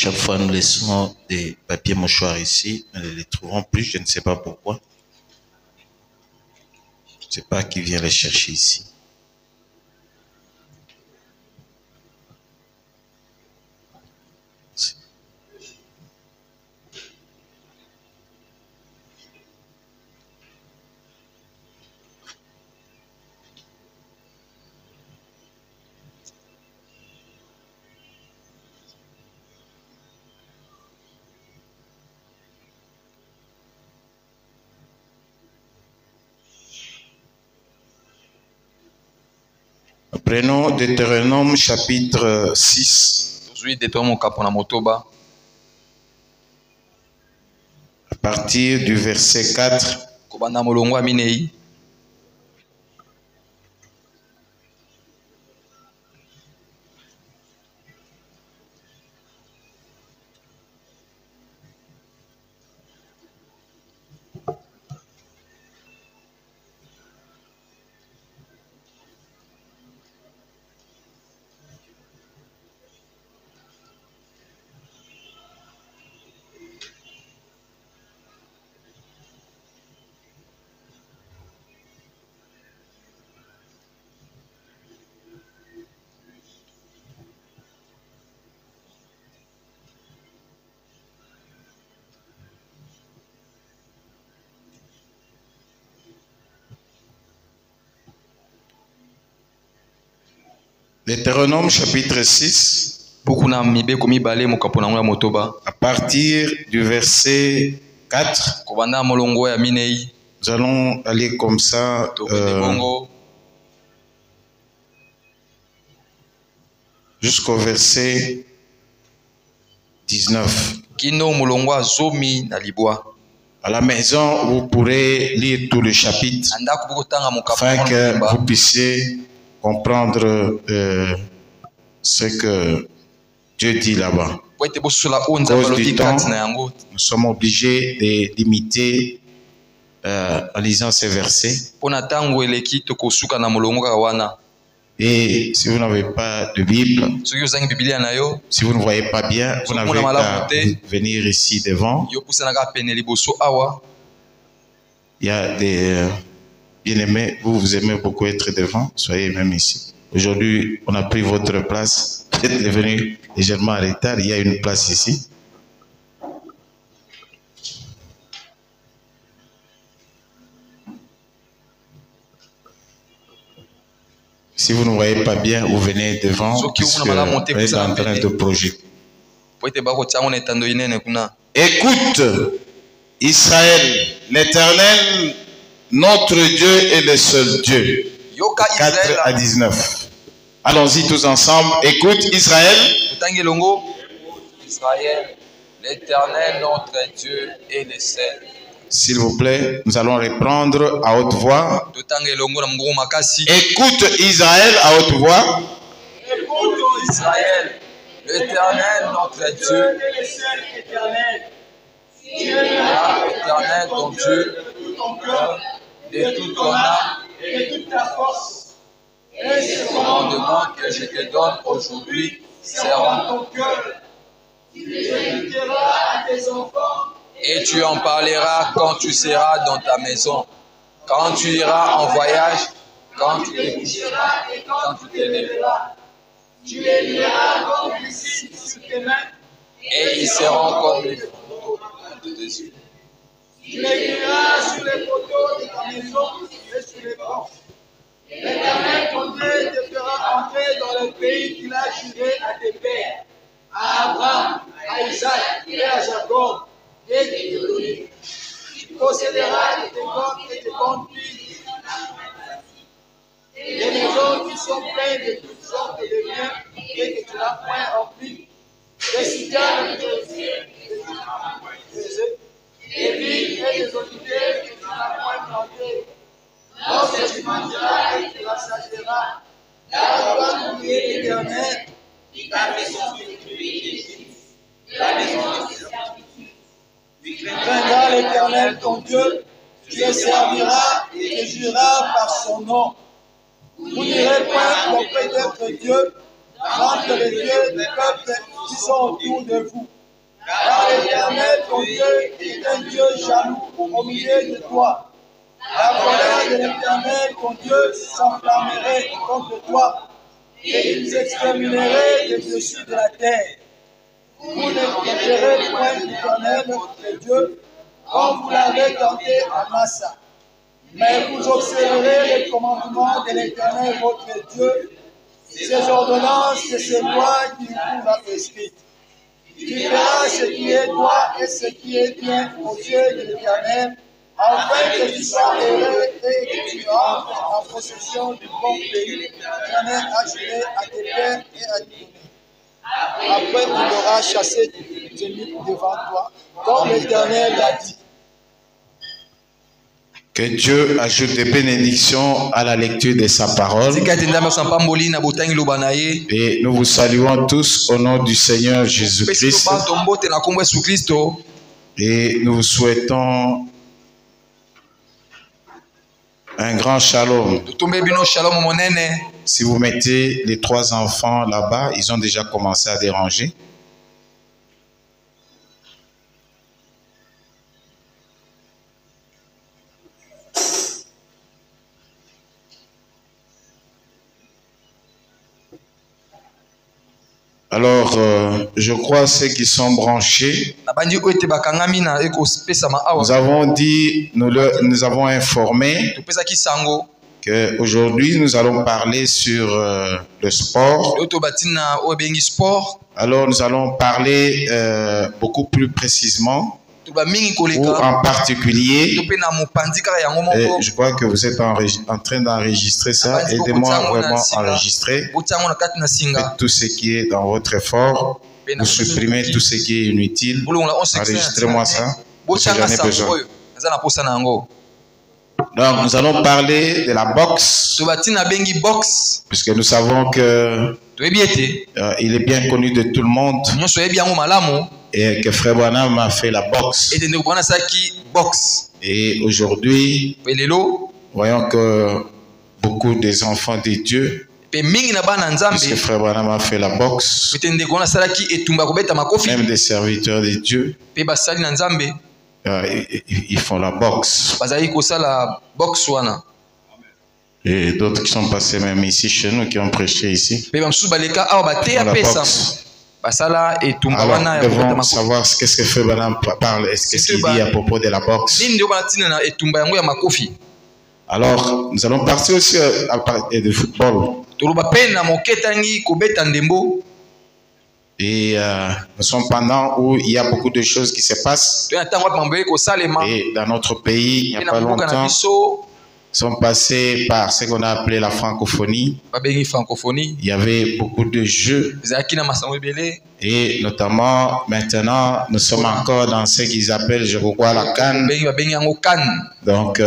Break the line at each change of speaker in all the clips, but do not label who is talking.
Chaque fois, nous laissons des papiers mouchoirs ici. Nous ne les trouvons plus. Je ne sais pas pourquoi. Je ne sais pas qui vient les chercher ici. Prenons Deutéronome chapitre 6. À partir du verset 4. Deutéronome chapitre 6, à partir du verset 4, nous allons aller comme ça jusqu'au verset 19. À la maison, vous pourrez lire tout le chapitre afin que vous puissiez comprendre ce que Dieu dit là-bas. À cause du temps, nous sommes obligés de limiter en lisant ces versets. Et si vous n'avez pas de Bible, si vous ne voyez pas bien, vous n'avez qu'à venir ici devant. Il y a des bien-aimés, vous aimez beaucoup être devant, soyez même ici. Aujourd'hui, on a pris votre place. Vous êtes venu légèrement en retard, il y a une place ici. Si vous ne voyez pas bien, vous venez devant, puisque vous êtes en train de projeter. Écoute, Israël, l'Éternel, notre Dieu est le seul Dieu. 4 à 19. Allons-y tous ensemble. Écoute, Israël.
Israël, l'Éternel, notre Dieu est le seul.
S'il vous plaît, nous allons reprendre à haute voix. Écoute, Israël, à haute voix.
Écoute, Israël, l'Éternel, notre Dieu est le seul éternel. Tu aimeras l'Éternel, ton Dieu, de tout ton cœur, de toute ton âme et de toute ta force. Et ce commandement que je te donne aujourd'hui sera ton cœur. Tu les éduqueras à tes enfants et tu en parleras quand tu seras dans ta maison, quand tu iras en voyage, quand tu te coucheras et quand tu te lèveras. Tu les liras comme du signe sous tes mains et ils seront comme les photos de tes yeux. Tu les liras sur les poteaux de ta maison et sur les portes. L'Éternel ton Dieu te fera entrer dans le pays qu'il a juré à tes pères, à Abraham, à Isaac et à Jacob, et de te donner. Tu posséderas de tes grandes et tes bonnes filles, des maisons qui sont pleines de toutes sortes de biens et que tu n'as point remplies, des citernes que tu n'as point creusées, des vignes et des oliviers que tu n'as point plantées. Lorsque tu mangeras et tu rassasieras, car tu vas oublier l'Éternel, qui t'a fait sortir du pays d'Égypte, de la maison de servitude. Tu craindras l'Éternel ton Dieu, tu le serviras et te jureras par son nom. Vous n'irez point auprès d'autres dieux, entre les dieux des peuples qui sont autour de vous. Car l'Éternel, ton Dieu, est un Dieu jaloux au milieu de toi. La colère de l'Éternel, ton Dieu, s'enflammerait contre toi, et il s'exterminerait de dessus de la terre. Vous ne quitterez point l'Éternel, votre Dieu, comme vous l'avez tenté à Massa. Mais vous observerez les commandements de l'Éternel, votre Dieu, ses ordonnances et ses lois qu'il vous a prescrites. Tu feras ce qui est droit et ce qui est bien aux yeux de l'Éternel, afin que tu sois heureux et que tu entres en possession du bon pays que l'Éternel a juré à tes pères et à tes donner. Après, il aura chassé tes ennemis devant toi, comme l'Éternel l'a dit.
Que Dieu ajoute des bénédictions à la lecture de sa parole. Et nous vous saluons tous au nom du Seigneur Jésus-Christ. Et nous vous souhaitons un grand shalom. Si vous mettez les 3 enfants là-bas, ils ont déjà commencé à déranger. Alors, je crois ceux qui sont branchés, nous avons dit, nous avons informé qu'aujourd'hui nous allons parler sur le sport. Alors, nous allons parler beaucoup plus précisément, ou en particulier, je crois que vous êtes en train d'enregistrer ça. Aidez-moi vraiment à enregistrer. Faites tout ce qui est dans votre effort. Vous supprimez tout ce qui est inutile. Enregistrez-moi ça. Parce que j'en ai besoin. Donc, nous allons parler de la boxe. Puisque nous savons que il est bien connu de tout le monde. Et que Frère Branham a fait la boxe. Et aujourd'hui, voyons que beaucoup des enfants de Dieu, puisque Frère Branham a fait la boxe, même des serviteurs de Dieu, ils font la boxe. Et d'autres qui sont passés même ici chez nous, qui ont prêché ici. La boxe. Alors, nous devons savoir qu'est-ce que Frère Branham parle, qu'est-ce qu'il dit à propos de la boxe. Alors, nous allons partir aussi à parler de football. Et nous sommes pendant où il y a beaucoup de choses qui se passent. Et dans notre pays, il n'y a pas longtemps, sont passés par ce qu'on a appelé la francophonie. Il y avait beaucoup de jeux. Et notamment, maintenant, nous sommes encore dans ce qu'ils appellent, je crois, la CAN. Donc,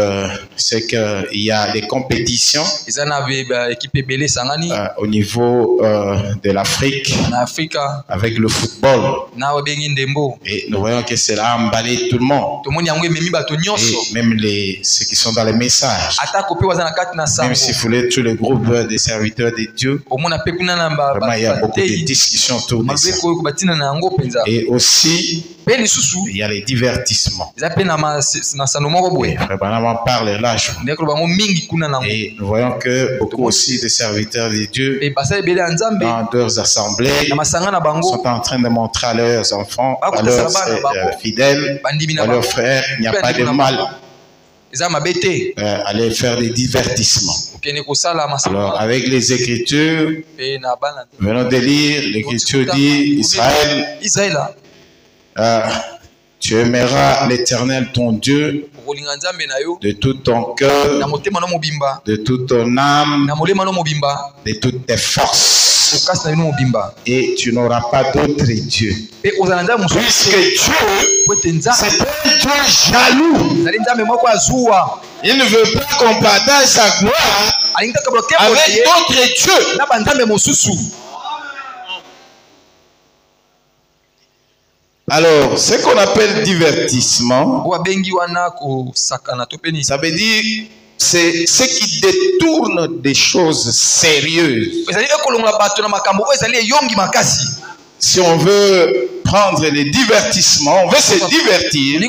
c'est qu'il y a des compétitions au niveau de l'Afrique avec le football. Et nous voyons que cela a emballé tout le monde. Et même ceux qui sont dans les messages. Même si vous voulez tous les groupes des serviteurs de Dieu, vraiment, il y a beaucoup de discussions autour de ça. Et aussi, il y a les divertissements. Et Frère Branham en parle largement. Et nous voyons que beaucoup aussi de serviteurs de Dieu, dans leurs assemblées, sont en train de montrer à leurs enfants, à leurs fidèles, à leurs frères, il n'y a pas de mal. Aller faire des divertissements. Alors, avec les Écritures, venons de lire, l'Écriture dit, Israël, tu aimeras l'Éternel ton Dieu de tout ton cœur, de toute ton âme, de toutes tes forces. Et tu n'auras pas d'autre Dieu. Puisque Dieu, c'est un Dieu jaloux. Il ne veut pas qu'on partage sa gloire avec d'autres dieux. Alors, ce qu'on appelle divertissement, ça veut dire c'est ce qui détourne des choses sérieuses si on veut prendre les divertissements, on veut se divertir.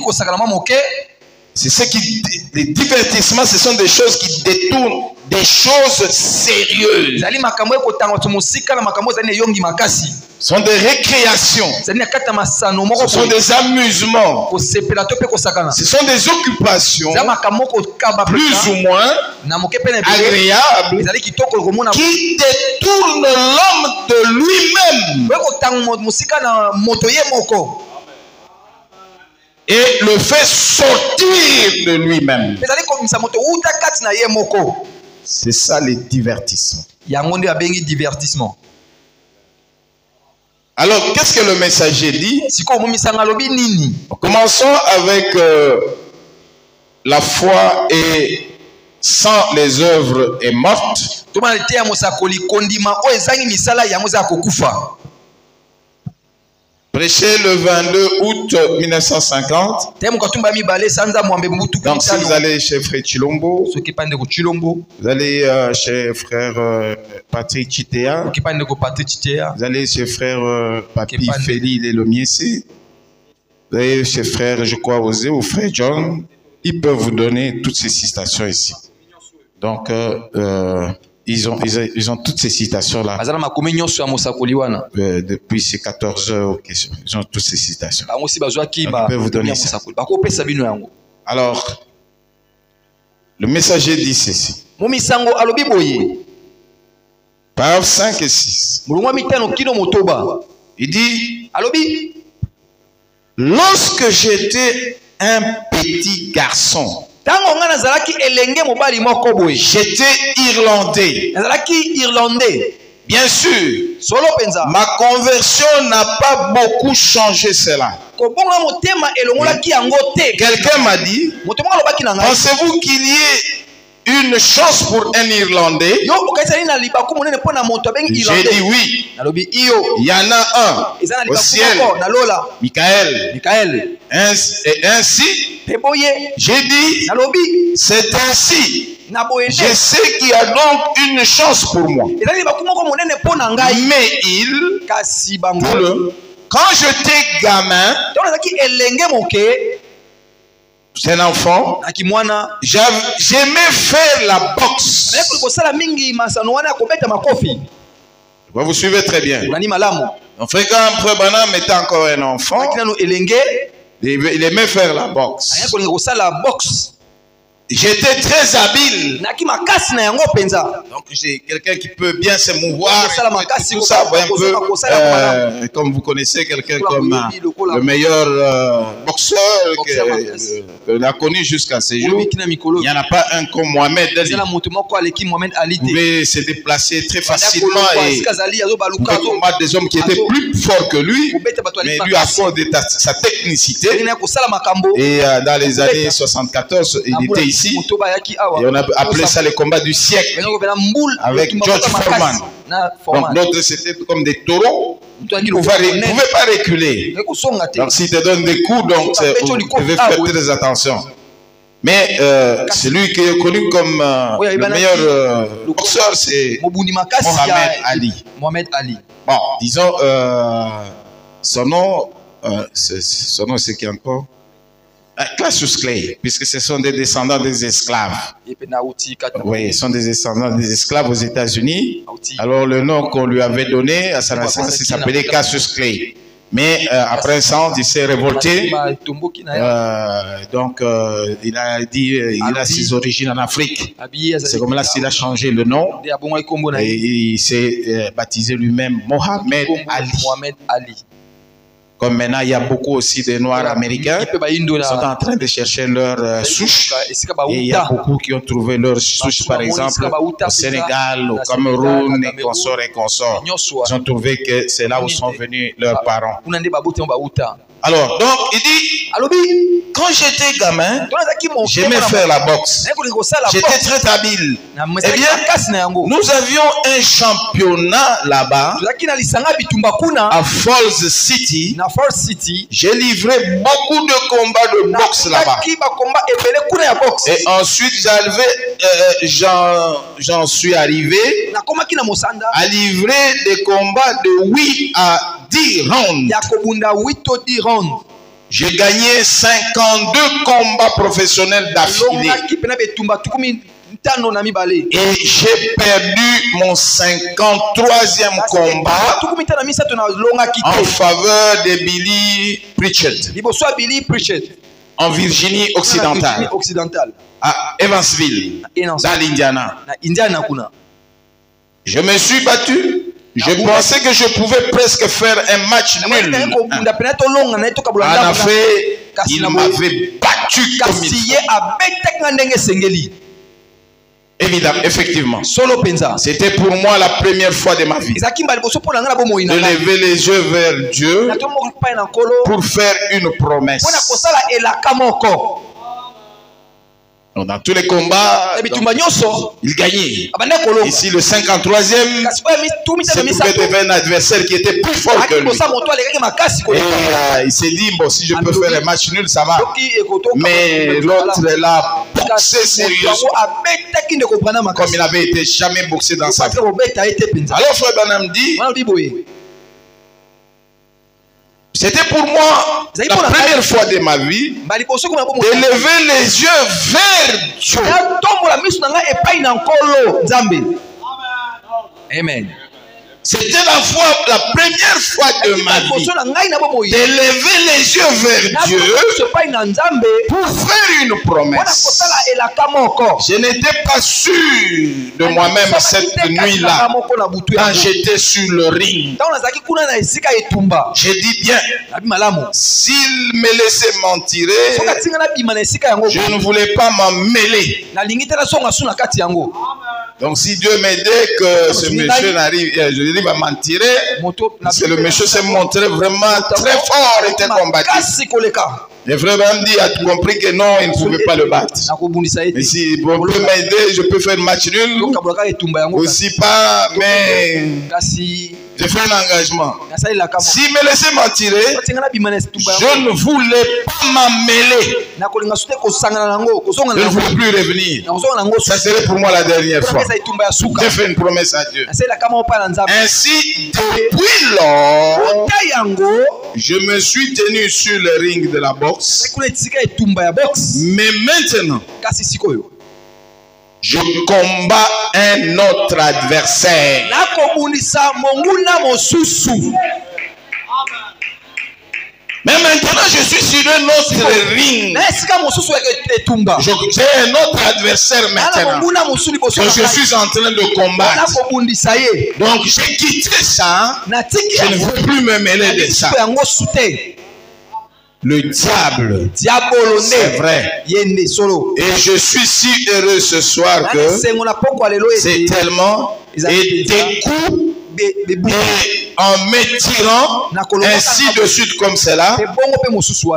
C'est ce qui, les divertissements, ce sont des choses qui détournent des choses sérieuses. Ce sont des récréations. Ce sont des amusements. Ce sont des occupations plus ou moins agréables qui détournent l'homme de lui-même et le fait sortir de lui-même. C'est ça les divertissements. Alors, qu'est-ce que le messager dit? Commençons avec la foi et sans les œuvres est morte. Prêché le 22 août 1950. Donc si vous allez chez Frère Chilombo, vous allez chez Frère Patrick Chitea, vous allez chez Frère Papi Feli Lelomiesi, vous allez chez Frère, je crois, Osé ou Frère John, ils peuvent vous donner toutes ces citations ici. Donc ils ont toutes ces citations-là. Depuis ces 14 heures, ils ont toutes ces citations. Donc, ils peuvent vous donner ça. Alors, le messager dit ceci. Paragraphe 5 et 6. Il dit, lorsque j'étais un petit garçon, j'étais irlandais. Bien sûr, ma conversion n'a pas beaucoup changé cela. Quelqu'un m'a dit, pensez-vous qu'il y ait une chance pour un Irlandais? J'ai dit oui. Il y en a un au ciel, Michael. Et ainsi, j'ai dit, c'est ainsi. Je sais qu'il y a donc une chance pour moi. Mais quand j'étais gamin, c'est un enfant, j'aimais faire la boxe. Vous suivez très bien. Mon frère Branham était encore un enfant. Il aimait faire la boxe. J'étais très habile. Donc j'ai quelqu'un qui peut bien se mouvoir. Tout ça, un peu, comme vous connaissez quelqu'un comme le meilleur boxeur qu'on a connu jusqu'à ces jours. Il n'y en a pas un comme Mohamed Ali. Il pouvait se déplacer très facilement et il pouvait combattre des hommes qui étaient plus forts que lui. Mais lui, à cause de sa technicité, et dans les années 74, il était ici. Et on a appelé ça le combat du siècle avec George Foreman. Donc l'autre c'était comme des taureaux. Vous ne pouvez pas reculer. Donc s'il te donne des coups, donc vous devez faire très attention. Mais celui qui est connu comme le meilleur boxeur, c'est Mohamed Ali. Bon, disons son nom c'est qui encore? Cassius Clay, puisque ce sont des descendants des esclaves. Oui, ils sont des descendants des esclaves aux États-Unis. Alors le nom qu'on lui avait donné à sa naissance, il s'appelait Cassius Clay. Mais après ça, il s'est révolté. Donc il a dit il a ses origines en Afrique. C'est comme là qu'il a changé le nom. Et il s'est baptisé lui-même Mohamed Ali. Comme maintenant, il y a beaucoup aussi de Noirs américains qui sont en train de chercher leur souche. Et il y a beaucoup qui ont trouvé leur souche, par exemple, au Sénégal, au Cameroun, et consorts. Ils ont trouvé que c'est là où sont venus leurs parents. Alors, donc, il dit, quand j'étais gamin, j'aimais faire la boxe. J'étais très habile. Eh bien, nous avions un championnat là-bas à Falls City. J'ai livré beaucoup de combats de boxe là-bas. Et ensuite, j'en suis arrivé à livrer des combats de 8 à 10 rounds. J'ai gagné 52 combats professionnels d'affilée. Et j'ai perdu mon 53e combat en faveur de Billy Pritchett en Virginie occidentale, à Evansville, dans l'Indiana. Je me suis battu. Je pensais que je pouvais presque faire un match nul. En effet, il m'avait battu comme il faut. Évidemment, effectivement. C'était pour moi la première fois de ma vie de lever les yeux vers Dieu pour faire une promesse. Donc, dans tous les combats, il gagnait. Ici, le 53e, c'est devait un adversaire qui était plus fort que lui. Et il s'est dit, bon, si je peux faire un match nul, ça va. Mais l'autre, l'a boxé sérieusement, comme il n'avait été jamais boxé dans sa vie. Alors, Frère Branham dit, c'était pour moi la première fois de ma vie de lever les yeux vers Dieu.
Amen.
C'était la première fois de ma vie de lever les yeux vers Dieu pour faire une promesse. Je n'étais pas sûr de moi-même cette nuit-là quand j'étais sur le ring. J'ai dit bien, s'il me laissait m'en tirer, je ne voulais pas m'en mêler. Donc si Dieu m'aidait que ce monsieur n'arrive, je va m'en tirer, parce que le monsieur s'est montré vraiment très fort et très combatif. Les frères m'ont dit, as-tu compris que non, il ne pouvait pas le battre. Mais si vous pouvez m'aider, je peux faire un match nul. Aussi pas, mais j'ai fait un engagement. S'il me laissait m'en tirer, je ne voulais pas m'en mêler. Je ne voulais plus revenir. Ça serait pour moi la dernière fois. J'ai fait une promesse à Dieu. Ainsi, depuis lors, je me suis tenu sur le ring de la boxe. Mais maintenant, je combats un autre adversaire. Mais maintenant, je suis sur un autre ring. J'ai un autre adversaire maintenant que je suis en train de combattre. Donc, j'ai quitté ça. Je ne veux plus me mêler de ça. Le diable, c'est vrai. Et je suis si heureux ce soir que c'est tellement et des coups et en me tirant ainsi de suite comme cela,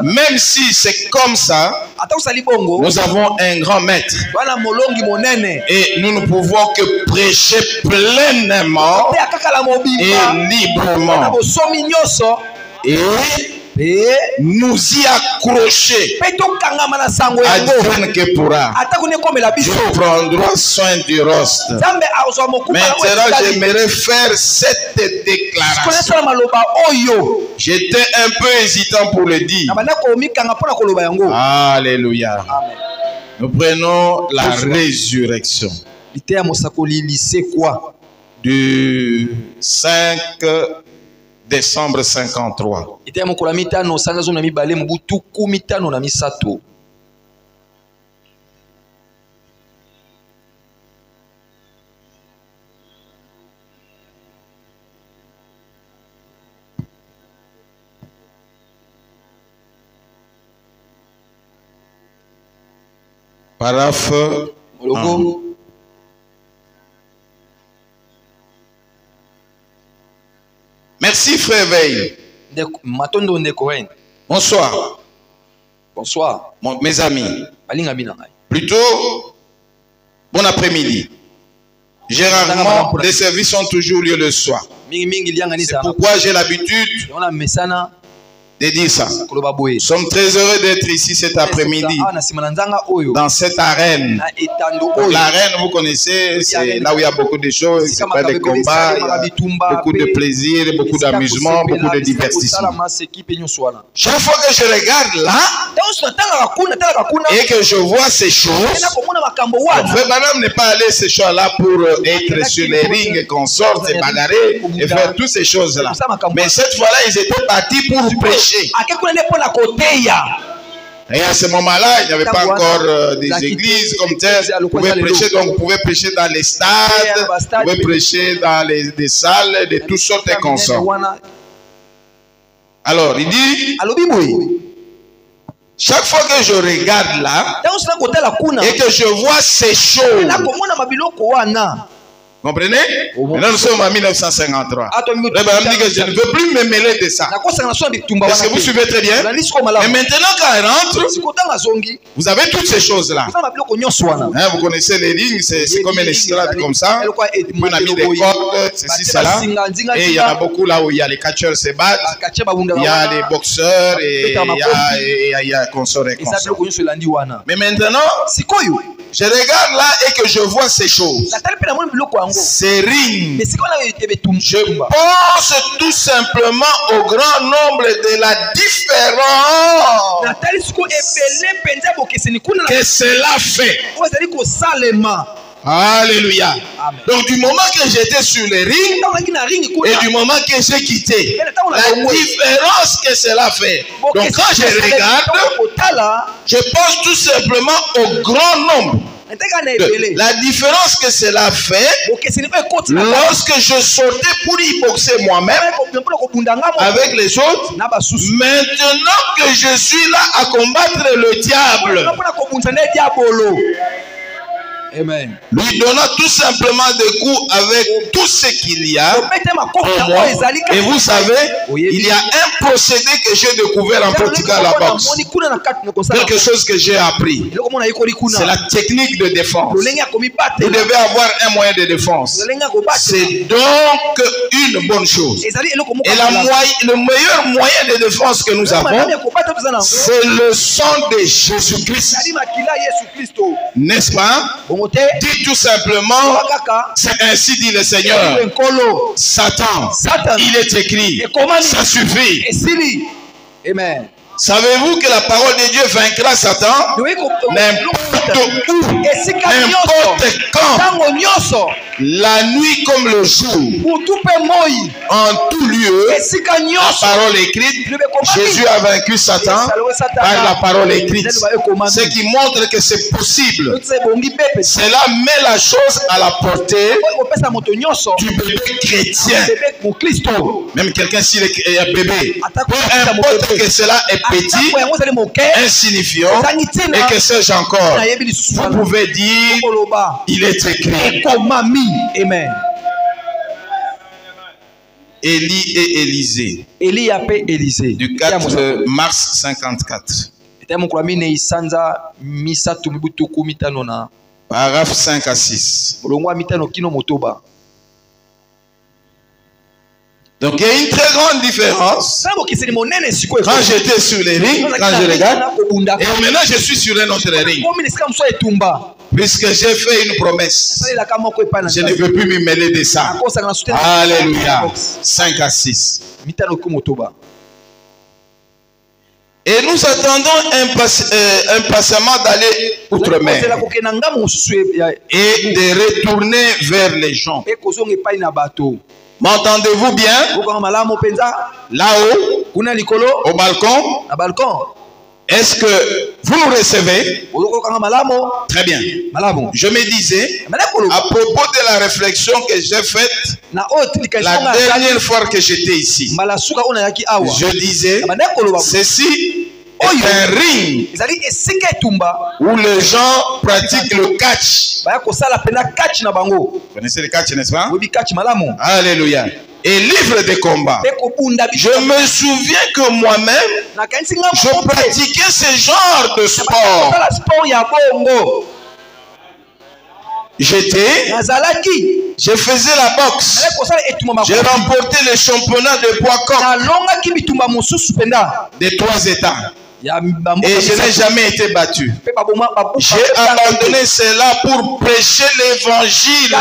même si c'est comme ça, nous avons un grand maître et nous ne pouvons que prêcher pleinement et librement et nous y accrocher advienne que pourra. Dieu prendra soin du rost. Maintenant, j'aimerais faire cette déclaration. J'étais un peu hésitant pour le dire. Alléluia. Nous prenons la résurrection du 5 décembre 53. Paraphe 1. Merci frère Veil. Bonsoir.
Bonsoir.
Mes amis. Plutôt, bon après-midi. Généralement, les services ont toujours lieu le soir. C'est pourquoi j'ai l'habitude de dire ça. Nous sommes très heureux d'être ici cet après-midi dans cette arène. L'arène, vous connaissez, c'est là où il y a beaucoup de choses, c'est pas des combats, beaucoup de plaisir, beaucoup d'amusement, beaucoup de divertissement. Chaque fois que je regarde là et que je vois ces choses, frère Branham n'est pas allé ces choses-là pour être sur les rings et qu'on sorte et bagarrer et faire toutes ces choses-là. Mais cette fois-là, ils étaient partis pour prêcher. Et à ce moment-là, il n'y avait pas encore des églises comme telles. Vous pouvez prêcher, donc vous pouvez prêcher dans les stades, vous pouvez prêcher dans des salles de toutes sortes et consorts. Alors, il dit, chaque fois que je regarde là et que je vois ces choses, comprenez? Maintenant nous sommes en 1953. Le dit que je ne veux plus me mêler de ça. Est-ce que vous suivez très bien? Et maintenant quand elle rentre, vous avez toutes ces choses-là. Hein, vous connaissez les lignes, c'est comme une estrade comme ça. On a mis des cordes, ceci, cela. Et il y en a beaucoup là où il y a les catcheurs se battent. Il y a les boxeurs et il y a consorts et consorts. Mais maintenant, je regarde là et que je vois ces choses. Ces rings. Je pense tout simplement au grand nombre de la différence que cela fait. Alléluia. Donc du moment que j'étais sur les rings et du moment que j'ai quitté, la différence que cela fait. Donc quand je regarde, je pense tout simplement au grand nombre. La différence que cela fait lorsque je sortais pour y boxer moi-même avec les autres, maintenant que je suis là à combattre le diable,
Amen.
Lui donnant tout simplement des coups avec tout ce qu'il y a en moi. Et vous savez, il y a un procédé que j'ai découvert en pratiquant la boxe. Quelque chose que j'ai appris. C'est la technique de défense. Vous devez avoir un moyen de défense. C'est donc une bonne chose. Et le meilleur moyen de défense que nous avons, c'est le sang de Jésus-Christ. N'est-ce pas? Dit tout simplement, c'est ainsi dit le Seigneur. Satan, il est écrit, ça suffit.
Amen.
Savez-vous que la parole de Dieu vaincra Satan n'importe où, n'importe quand, la nuit comme le jour, en tout lieu, la parole écrite, Jésus a vaincu Satan par la parole écrite. Ce qui montre que c'est possible. Cela met la chose à la portée du bébé chrétien. Même quelqu'un s'il est un bébé, peu importe que cela est petit, insignifiant, et que sais-je encore, vous pouvez dire, il est écrit.
Amen.
Élie et Élisée. Du 4 mars 54. Paragraphe 5 à 6. Donc il y a une très grande différence quand j'étais sur les rings, quand je regarde, et maintenant je suis sur un autre ring. Puisque j'ai fait une promesse, je ne veux plus me mêler de ça. Alléluia. 5 à 6. Et nous attendons impatiemment d'aller outre-mer et de retourner vers les gens. M'entendez-vous bien? Là-haut, au balcon. Est-ce que vous nous recevez? Très bien. Je me disais, à propos de la réflexion que j'ai faite la dernière fois que j'étais ici, je disais, ceci est un ring où les gens pratiquent le catch. Vous connaissez le catch, n'est-ce pas? Alléluia. Et livre de combat. Je me souviens que moi-même, je pratiquais ce genre de sport. j'étais, je faisais la boxe. J'ai remporté le championnat de poids corps des 3 États. Et je n'ai jamais été battu. J'ai abandonné cela pour prêcher l'évangile.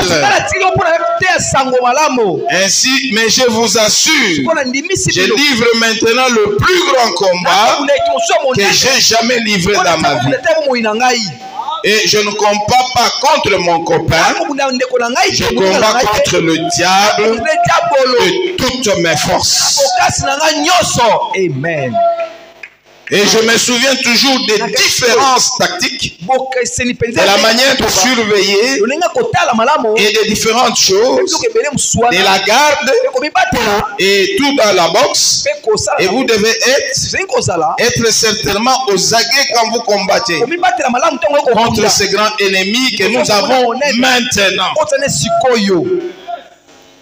Ainsi, mais je vous assure, je livre maintenant le plus grand combat que j'ai jamais livré dans ma vie. Et je ne combats pas contre mon copain, je combats contre le diable de toutes mes forces. Amen. Et je me souviens toujours des différences tactiques, de la manière de surveiller et des différentes choses, de la garde et tout dans la boxe. Et vous devez être certainement aux aguets quand vous combattez contre ce grand ennemi que nous avons maintenant.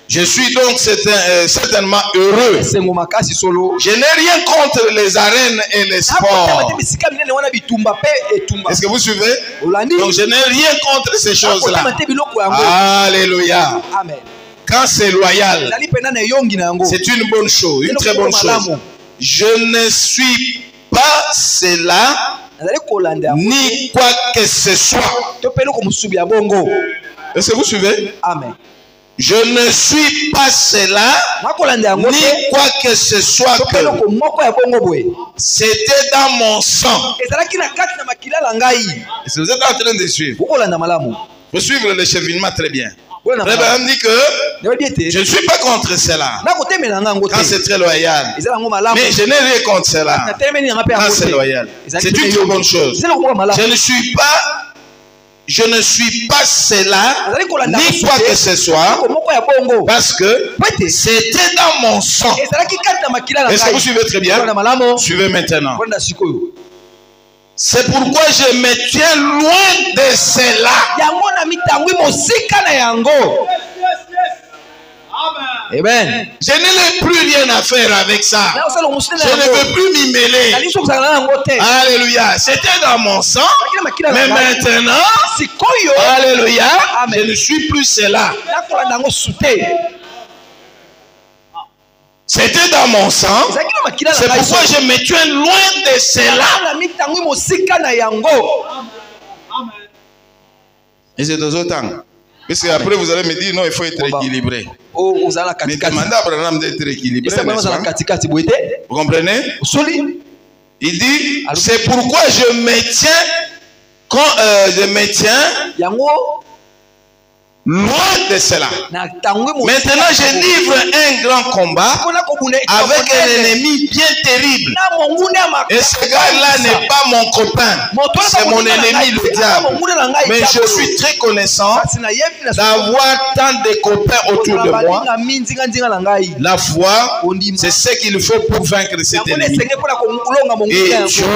Je suis donc certainement heureux. Je n'ai rien contre les arènes et les sports. Est-ce que vous suivez? Donc je n'ai rien contre ces choses-là. Alléluia. Quand c'est loyal, c'est une bonne chose, une très bonne chose. Je ne suis pas cela, ni quoi que ce soit. Est-ce que vous suivez? Amen. Je ne suis pas cela, ni quoi que ce soit que c'était dans mon sang. Et si vous êtes en train de suivre, vous suivez le cheminement très bien. Abraham dit que je ne suis pas contre cela quand c'est très loyal. Mais je n'ai rien contre cela quand c'est loyal. C'est une très bonne chose. Je ne suis pas cela, ni quoi que ce soit, parce que c'était dans mon sang. Est-ce que vous suivez très bien? Suivez maintenant. C'est pourquoi je me tiens loin de cela. Amen. Je n'ai plus rien à faire avec ça. Je ne veux plus m'y mêler. Alléluia. C'était dans mon sang. Mais maintenant, alléluia, je ne suis plus cela. C'était dans mon sang. C'est pourquoi je me tiens loin de cela. Et c'est dans autant. Parce qu'après vous allez me dire non, il faut être équilibré. Mais demandez à Abraham d'être équilibré. Vous comprenez? Il dit, c'est pourquoi je me tiens loin de cela. Maintenant, je livre un grand combat avec un ennemi bien terrible. Et ce gars-là n'est pas mon copain. C'est mon ennemi, le diable. Mais je suis très connaissant d'avoir tant de copains autour de moi. La foi, c'est ce qu'il faut pour vaincre cet ennemi. Et Dieu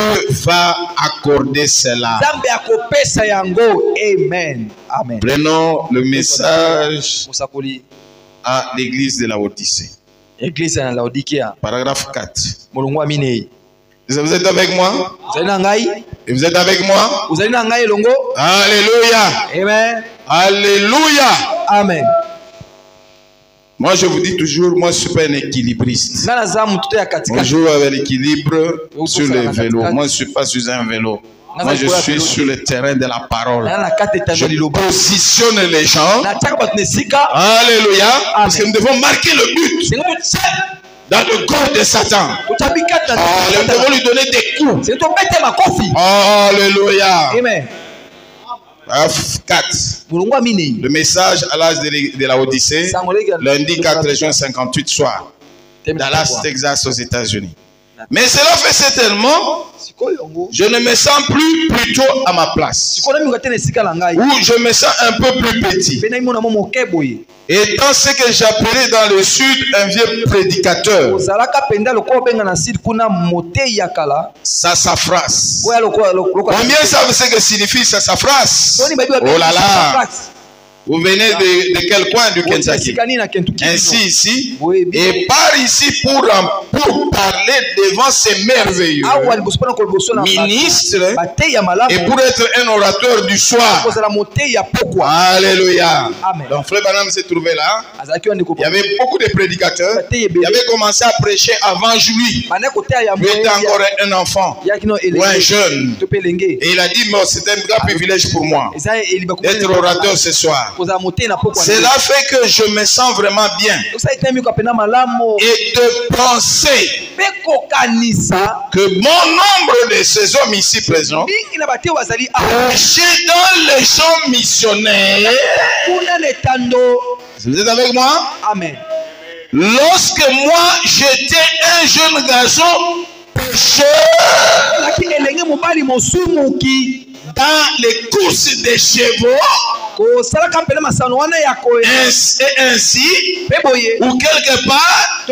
va accorder cela. Amen. Prenons le message à l'église de Laodicée. Paragraphe 4. Vous êtes avec moi? Et vous êtes avec moi? Alléluia. Amen. Alléluia. Amen. Moi, je vous dis toujours, moi, je ne suis pas un équilibriste. On joue avec l'équilibre sur les vélos. Moi, je ne suis pas sur un vélo. Moi, je suis sur le terrain de la parole. Je positionne les gens. Alléluia. Parce que nous devons marquer le but dans le corps de Satan. Nous devons lui donner des coups. Alléluia. Amen. 4. Le message à l'âge de la Odyssée, lundi 4 juin 58 soir, Dallas, Texas, aux États-Unis. Mais cela fait certainement, je ne me sens plus plutôt à ma place. Ou je me sens un peu plus petit. Étant ce que j'appelais dans le sud un vieux prédicateur. Sassafras. Combien savez ce que signifie sassafras? Oh là là. Vous venez de quel coin du Kentucky? Ainsi ici. Et par ici pour parler devant ces merveilleux ministres et pour être un orateur du soir. Alléluia. Donc frère Branham s'est trouvé là. Il y avait beaucoup de prédicateurs. Il avait commencé à prêcher avant lui. Lui était encore un enfant ou un jeune. Et il a dit, c'est un grand privilège pour moi d'être orateur ce soir. Cela fait que je me sens vraiment bien. Et de penser que bon nombre de ces hommes ici présents prêchaient dans les champs missionnaires. Vous êtes avec moi?
Amen.
Lorsque moi j'étais un jeune garçon pécheur dans les courses des chevaux, et ainsi, ou quelque part,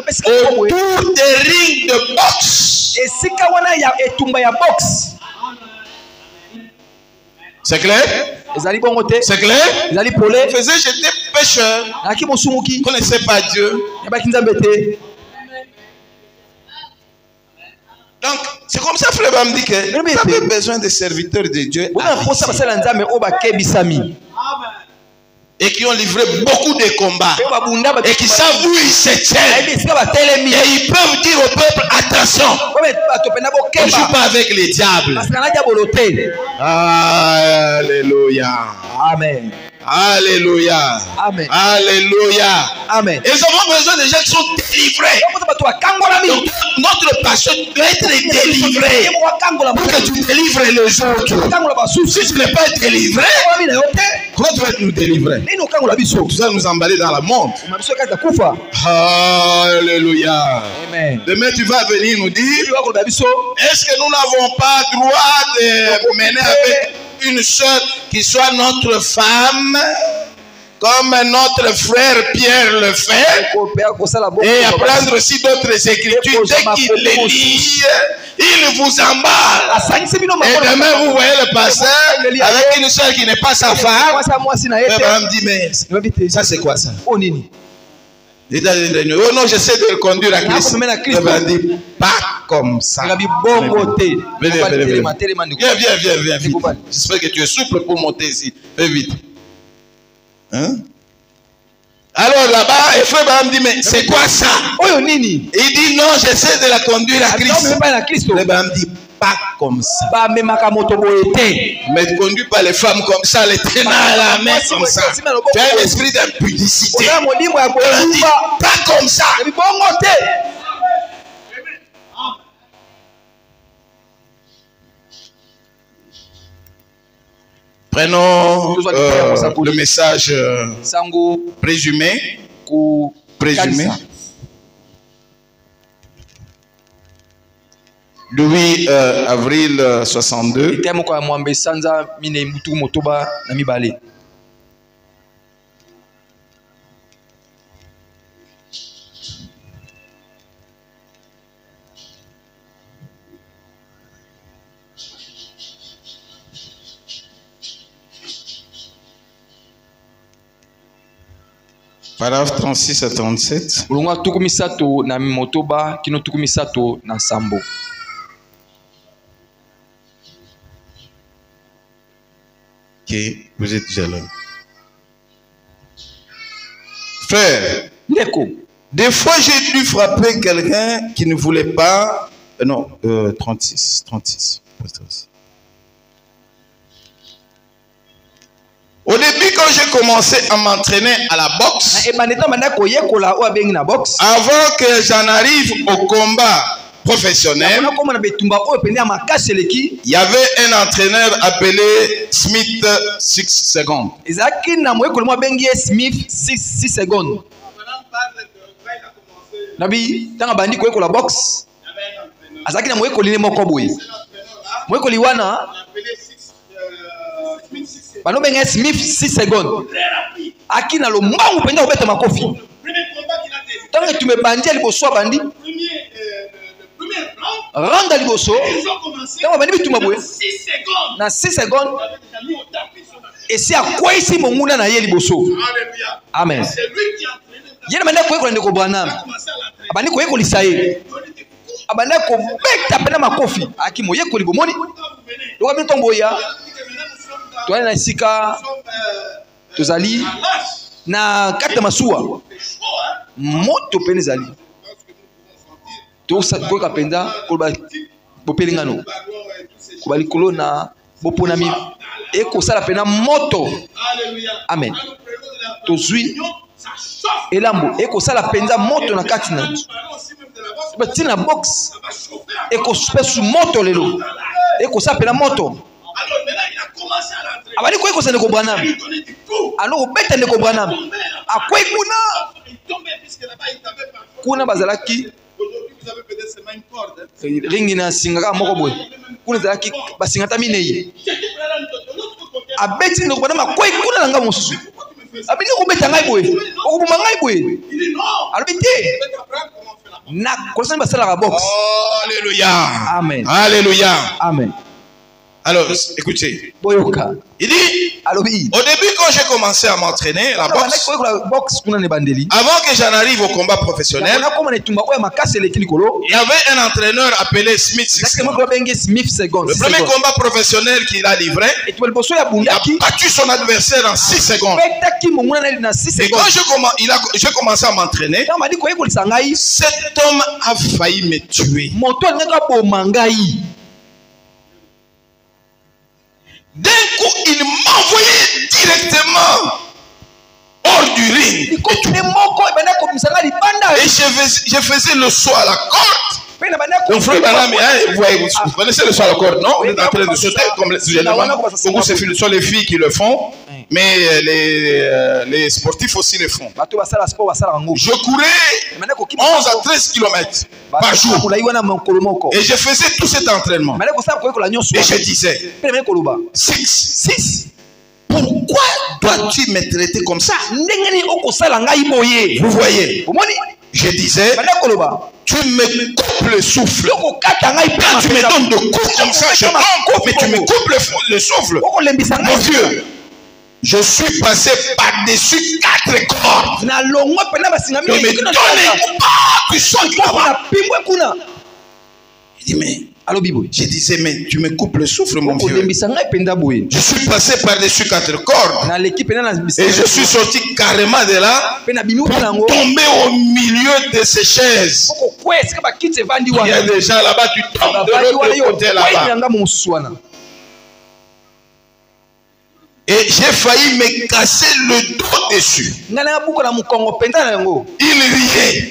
autour des rings de boxe. C'est clair? C'est clair? J'étais pécheur. Je ne connaissais pas Dieu. Donc, c'est comme ça, frère, me dit que vous avez besoin de serviteurs de Dieu et qui ont livré beaucoup de combats et qui savent où ils se tiennent. Et ils peuvent dire au peuple, attention, on ne joue pas avec les diables. Alléluia.
Amen.
Alléluia.
Amen.
Alléluia.
Amen.
Et nous avons besoin de gens qui sont délivrés. Donc, notre passion doit être délivrée. Pour que tu délivres les autres. Si tu n'es pas délivré, comment tu vas nous délivrer? Tu vas nous emballer dans la montre. Alléluia.
Amen.
Demain, tu vas venir nous dire, est-ce que nous n'avons pas droit de mener avec une soeur qui soit notre femme, comme notre frère Pierre le fait, et apprendre aussi d'autres écritures? Dès qu'il les lit, il vous emballe. Et demain, vous voyez le pasteur avec une soeur qui n'est pas sa femme. Abraham dit, mais ça c'est quoi ça? Oh non, j'essaie de le conduire à Christ. Abraham dit, pas comme ça. Viens, vite. J'espère que tu es souple pour monter ici. Fais vite. Hein? Alors là-bas, et frère Abraham dit, mais c'est quoi ça? Il dit, non, j'essaie de la conduire à Christ. Abraham dit, pas comme ça. Mais conduis pas les femmes comme ça, les tenants à la main comme ça. Tu as un esprit d'impudicité. Pas comme ça. Prenons le message présumé. Louis avril 62. Paragraphe 36 à 37. Ok, vous êtes déjà là. Frère, des fois j'ai dû frapper quelqu'un qui ne voulait pas. Non, 36. Au début, quand j'ai commencé à m'entraîner à la boxe, avant que j'en arrive au combat professionnel, il y avait un entraîneur appelé Smith 6 secondes.
Smith 6 secondes. Akina lo mbangu penda obeta makofi. Tant que tu me bandis liboso bandi. Randa liboso. Tant bandi bitumba boye. Na 6 secondes. Et c'est à quoi ici mon mouna na yeli bosso. Amen. Yena manda ko ko ndeko Branham. Abandi ko lisaye. Abanda ko beta pena makofi. Aki moye ko libomoni. Doka bitombo ya. Toi na sika tozali na kata masuwa. Moto pene zali. To sa ko kapenda ko ba bopelingano. Ko bali kolona boponami eko sala pena moto. Amen. Tozui elambo eko sala penza moto na kati na batina box eko spesu moto lelo eko sala pena moto. Abali ko eko sala ko Branham alo beta ndeko Branham akwai kuna bazalaki ringi na singaka moko boy kuna zalaki basingata minei abeti ndeko Branham akwai kuna nanga mosusu abini ko beta ngai boy okubuma ngai boy albité na kosa basala ka box.
Alléluia.
Amen.
Alléluia.
Amen.
Alors, écoutez.
Boyoka.
Il dit, au début, quand j'ai commencé à m'entraîner, la boxe, avant que j'en arrive au combat professionnel, il y avait un entraîneur appelé Smith Sexton. Le premier combat professionnel qu'il a livré, il a battu son adversaire en 6 secondes. Et quand j'ai commencé à m'entraîner, cet homme a failli me tuer. D'un coup, il m'envoyait directement hors du ring. Et je faisais le saut à la corde. Donc, frère Branham, vous connaissez le saut à la corde, non? On est en train de sauter comme ce sont les filles qui le font, mais les sportifs aussi le font. Je courais 11 à 13 km par jour. Et je faisais tout cet entraînement. Et je disais, Six, pourquoi dois-tu me traiter comme ça? Vous voyez, je disais, tu me coupes le souffle. Quand tu me donnes de coups comme ça, je coupe, mais tu me coupes le souffle. Mon Dieu, je suis passé par-dessus 4 cordes. Tu me donnes un coup, tu sautes là-bas. Il dit, mais je disais, mais tu me coupes le souffle, mon vieux. Je suis passé par-dessus 4 cordes. Et je suis sorti carrément de là pour tomber au milieu de ces chaises. Il y a des gens là-bas, tu tombes de l'autre côté là-bas. Et j'ai failli me casser le dos dessus. Il riait.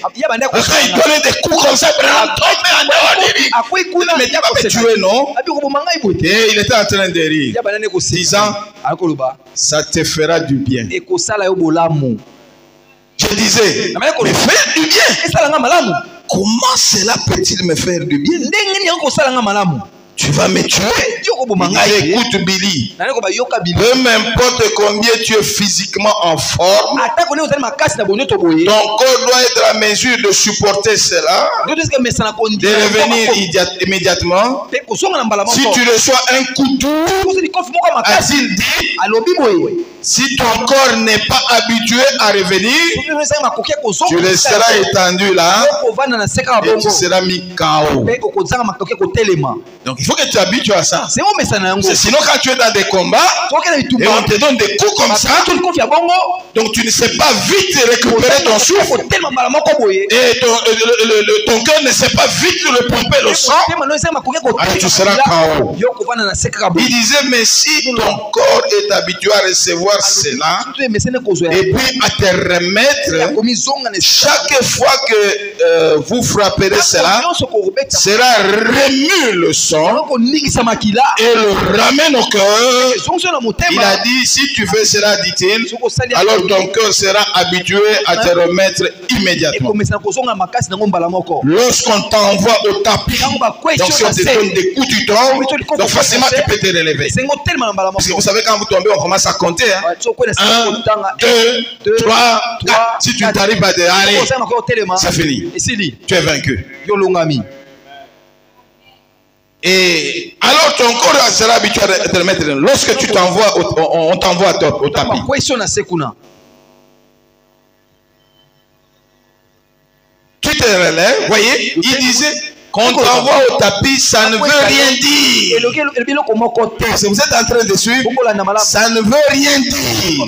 Quand il donnait des coups comme ça, il ne pas me tuer, non? Et il était en train de rire, disant, ça te fera du bien. Je disais, mais faire du bien. Comment cela peut-il me faire du bien? Tu vas me tuer. Écoute Billy, peu m'importe combien tu es physiquement en forme, ton corps doit être à mesure de supporter cela, de revenir immédiatement. Si tu reçois un coup dur, a-t-il dit, si ton corps n'est pas habitué à revenir, tu resteras étendu là et tu seras mis KO. Donc il faut que tu t'habitues à ça. Sinon quand tu es dans des combats et on te donne des coups comme ça, donc tu ne sais pas vite récupérer ton souffle et ton cœur ne sait pas vite repomper le sang, alors tu seras KO. Il disait, mais si ton corps est habitué à recevoir cela et puis à te remettre, chaque fois que vous frapperez cela, sera remu le sang et le ramène au cœur. Il a dit, si tu fais cela, dit-il, alors ton cœur sera habitué à te remettre immédiatement. Lorsqu'on t'envoie au tapis, donc si on te donne des coups, tu tombes, donc facilement tu peux te relever. Parce que vous savez, quand vous tombez, on commence à compter. 1, 2, 3, 4. Si tu t'arrives à dire, allez, c'est fini. Tu es vaincu. Et alors ton corps sera habitué à te remettre. Lorsque tu t'envoies, on t'envoie au tapis. Tu te relèves, voyez, il disait qu'on t'envoie au tapis, ça ne veut rien dire. Si vous êtes en train de suivre, ça ne veut rien dire.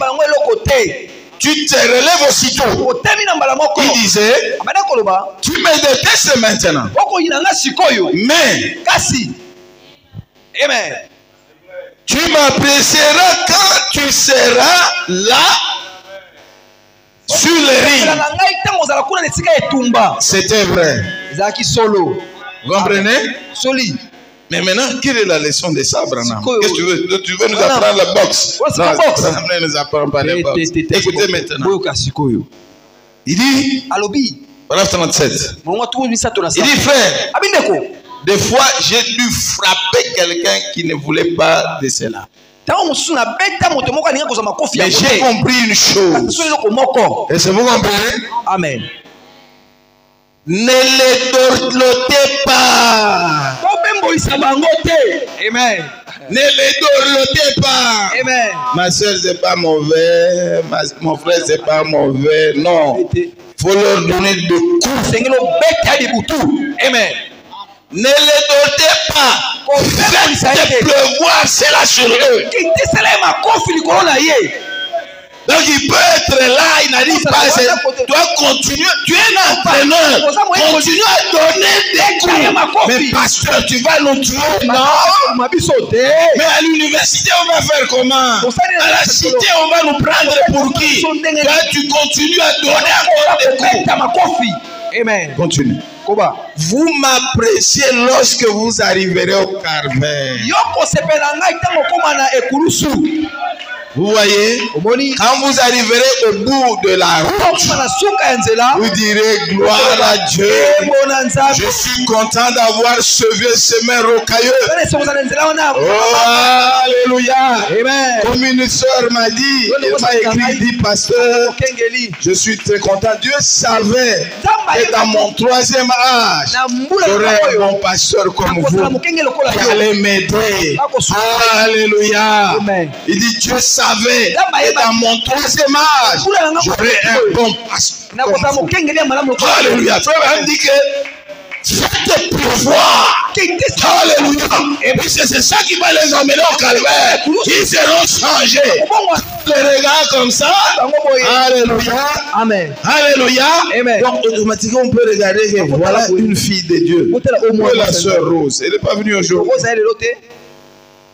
Tu te relèves aussitôt. Il disait, tu me détestes maintenant. Mais, tu m'apprécieras quand tu seras là sur le ring. C'était vrai. Vous comprenez? Mais maintenant, quelle est la leçon de ça, Branham? Qu'est-ce que tu veux? Tu veux nous apprendre la boxe? Non, Branham ne nous apprend pas la boxe. Écoutez maintenant. Il dit, paragraphe 37. Il dit, frère, des fois, j'ai dû frapper quelqu'un qui ne voulait pas de cela. Mais j'ai compris une chose. Est-ce que vous comprenez?
Amen.
Ne les dorlotez pas.
Amen.
Ne les dorlotez pas.
Amen.
Ma soeur, c'est pas mauvais. Mon frère, c'est pas mauvais. Non. Il faut leur donner de coups.
Amen.
Ne les dorlotez pas. Faites pleuvoir cela sur eux. Donc il peut être là, il n'arrive pas. Toi, continue. Tu es un entraîneur. Continue à donner des coups. Mais pasteur, tu vas nous tuer. Non. Mais à l'université, on va faire comment? À la cité, on va nous prendre pour qui? Toi, tu continues à donner encore des coups.
Amen.
Continue. Vous m'appréciez lorsque vous arriverez au Carmel. Vous voyez, quand vous arriverez au bout de la route, vous direz gloire à Dieu. Je suis content d'avoir ce vieux chemin rocailleux. Oh, alléluia. Comme une soeur m'a dit, elle m'a écrit, dit pasteur, je suis très content. Dieu savait que dans mon 3e âge, j'aurais un bon pasteur comme vous qui allait m'aider. Alléluia. Il dit Dieu savait que dans mon 3e âge, j'aurais un bon pasteur. Alléluia. Frère, dit que faites pleuvoir. Alléluia. Et puis c'est ça qui va les emmener au calvaire. Ils seront changés. Les regards comme ça. Alléluia.
Amen.
Alléluia.
Amen.
Donc automatiquement on peut regarder que voilà une fille de Dieu. La sœur Rose. Elle n'est pas venue aujourd'hui.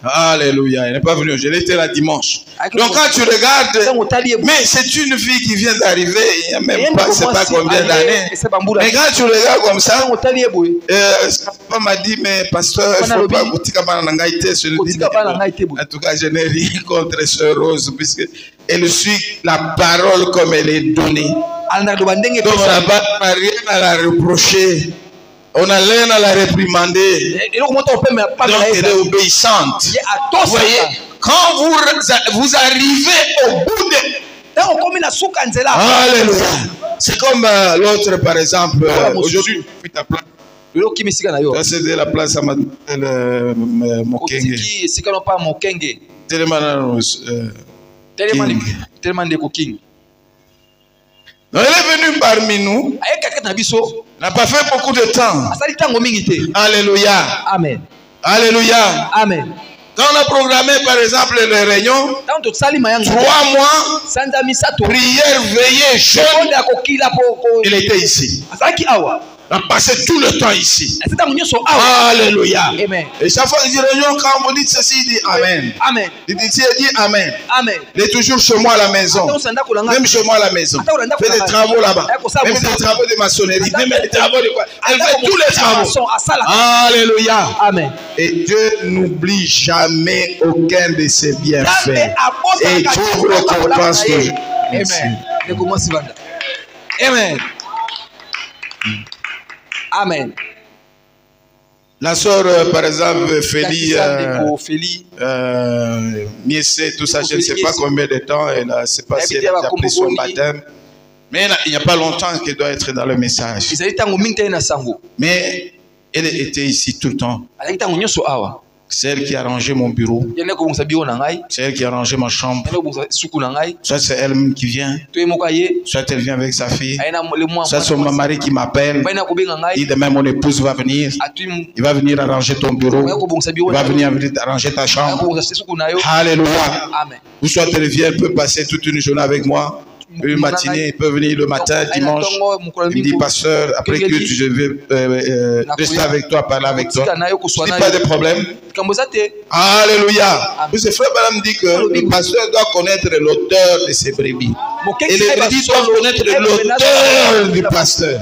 Alléluia, elle n'est pas venue. Je l'étais là dimanche. Donc quand tu regardes, mais c'est une fille qui vient d'arriver, il n'y a même pas, c'est pas combien d'années. Mais quand tu regardes comme ça, papa m'a dit, mais pasteur, il ne faut pas goûter comme un angaïté. En tout cas, je n'ai rien contre Sœur Rose, puisqu'elle suit la parole comme elle est donnée. Donc on n'a pas rien à la reprocher. On a l'air à la réprimander. Donc elle est obéissante. Vous voyez, quand vous arrivez au bout de... Alléluia. C'est comme l'autre par exemple. Aujourd'hui, ça c'était la place à Mokenge. Donc elle est venue parmi nous. N'a pas fait beaucoup de temps. Alléluia.
Amen.
Alléluia.
Amen.
Quand on a programmé par exemple les réunions, 3 mois, prière, veillée, jeûne, il était ici. On a passé tout le temps ici. Alléluia.
Amen.
Et chaque fois qu'il dit réunion, quand vous dites ceci, il dit Amen.
Amen.
Il dit Amen.
Amen.
Il est toujours chez moi à la maison. Même chez moi à la maison. Fait des travaux là-bas. Même des travaux de maçonnerie. Même des travaux de quoi. Elle fait tous les travaux. Alléluia.
Amen.
Et Dieu n'oublie jamais aucun de ses bienfaits. Et Dieu vous récompense toujours.
Amen. Amen. Amen.
La sœur, par exemple, Félie, Miessé, tout ça, je ne sais pas combien de temps elle a, c'est pas si elle a pris son baptême. Mais il n'y a pas longtemps qu'elle doit être dans le message. Mais Elle était ici tout le temps. C'est elle qui a rangé mon bureau. C'est elle qui a rangé ma chambre. Soit c'est elle qui vient. Soit elle vient avec sa fille. Soit c'est mon mari qui m'appelle. Il dit demain mon épouse va venir. Il va venir arranger ton bureau. Il va venir arranger ta chambre. Alléluia. Ou soit elle vient, elle peut passer toute une journée avec moi. Une matinée, il peut venir le matin, dimanche. Il me dit, pasteur, après que je vais rester avec toi, parler avec toi. Il n'y a pas de problème. Alléluia. Ce frère Branham dit que le pasteur doit connaître l'auteur de ses brebis. Et les brebis doivent connaître l'auteur du pasteur.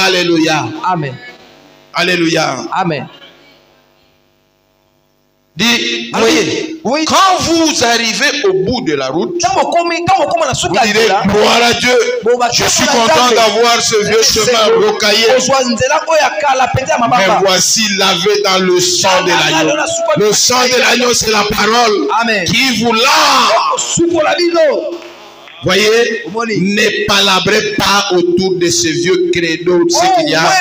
Alléluia.
Amen.
Alléluia.
Amen.
Dit, voyez, quand vous arrivez au bout de la route, vous direz, gloire à Dieu, je suis content d'avoir ce vieux chemin rocaillé. Mais voici lavé dans le sang de l'agneau. Le sang de l'agneau, c'est la parole qui vous lave. Voyez, ne palabrez pas autour de ce vieux credo, ce qu'il y a.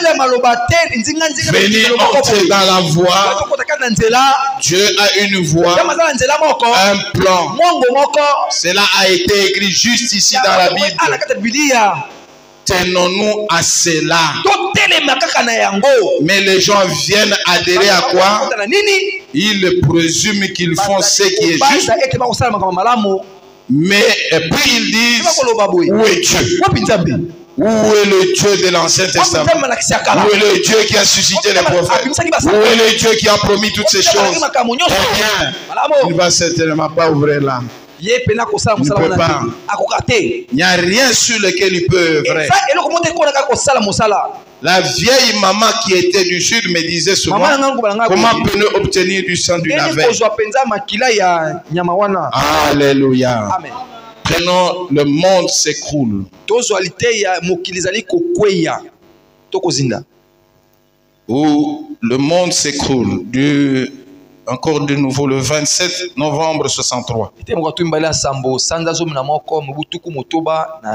Venez entrer dans la voie. Dieu a une voie, un plan. Cela a été écrit juste ici dans la Bible. Tenons-nous à cela. Mais les gens viennent adhérer à quoi? Ils présument qu'ils font ce qui est juste. Mais puis ils disent, où est Dieu? Où est le Dieu de l'Ancien Testament? Où est le Dieu qui a suscité les prophètes? Où est le Dieu qui a promis toutes ces choses? Il ne va certainement pas ouvrir là. Il ne peut pas. Il n'y a rien sur lequel il peut œuvrer. La vieille maman qui était du sud me disait souvent, comment peut-on obtenir du sang du navet? Alléluia.
Amen.
Prenons, le monde s'écroule. Où le monde s'écroule. Encore de nouveau le 27 novembre 63.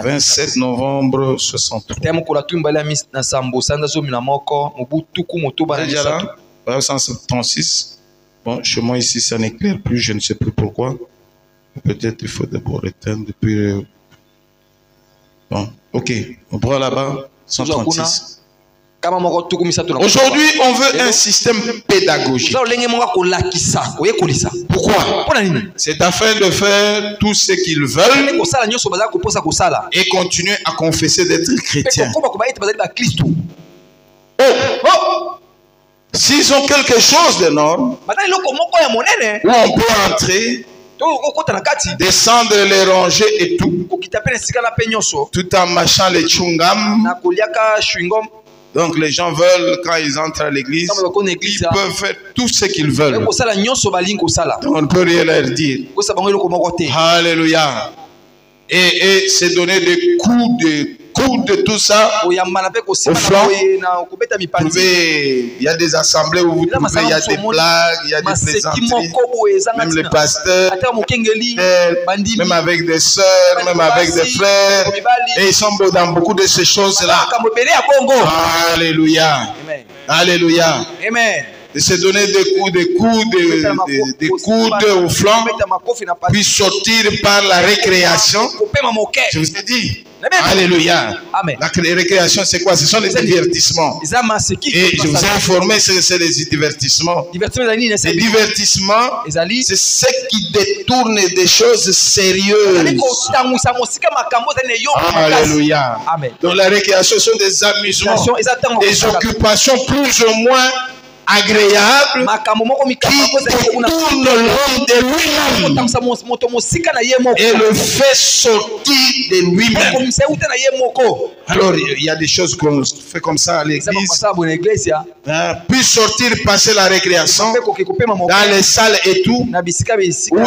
27 novembre 63. Déjà là, 176. Bon, chez moi ici, ça n'éclaire plus, je ne sais plus pourquoi. Peut-être il faut d'abord éteindre depuis. Bon, ok. On prend là-bas, 136. Aujourd'hui, on veut un système pédagogique. Pourquoi? C'est afin de faire tout ce qu'ils veulent et continuer à confesser d'être chrétiens. S'ils ont quelque chose de norme, où on peut entrer, descendre les rangées et tout, tout en mâchant les chewing-gums. Donc les gens veulent, quand ils entrent à l'église, ils peuvent faire tout ce qu'ils veulent. Donc on ne peut rien leur dire. Alléluia. Et c'est donner des coups de tout ça au flanc. Il y a des assemblées où vous trouvez, il y a des blagues, il y a des plaisanteries. Même les pasteurs, même avec des sœurs, même avec des frères. Et ils sont dans beaucoup de ces choses-là. Alléluia. Alléluia.
Amen.
De se donner des coudes au flanc, puis sortir par la récréation. Je vous ai dit. Alléluia.
Amen.
La récréation, c'est quoi? Ce sont les divertissements. Et je vous ai informé, c'est les divertissements. Les divertissements, c'est ce qui détourne des choses sérieuses. Alléluia.
Amen.
Donc la récréation sont des amusements, des occupations plus ou moins agréable qui détourne l'homme de lui-même et le fait sortir de lui-même. Alors il y a des choses qu'on fait comme ça à l'église, puis sortir, passer la récréation dans les salles et tout, où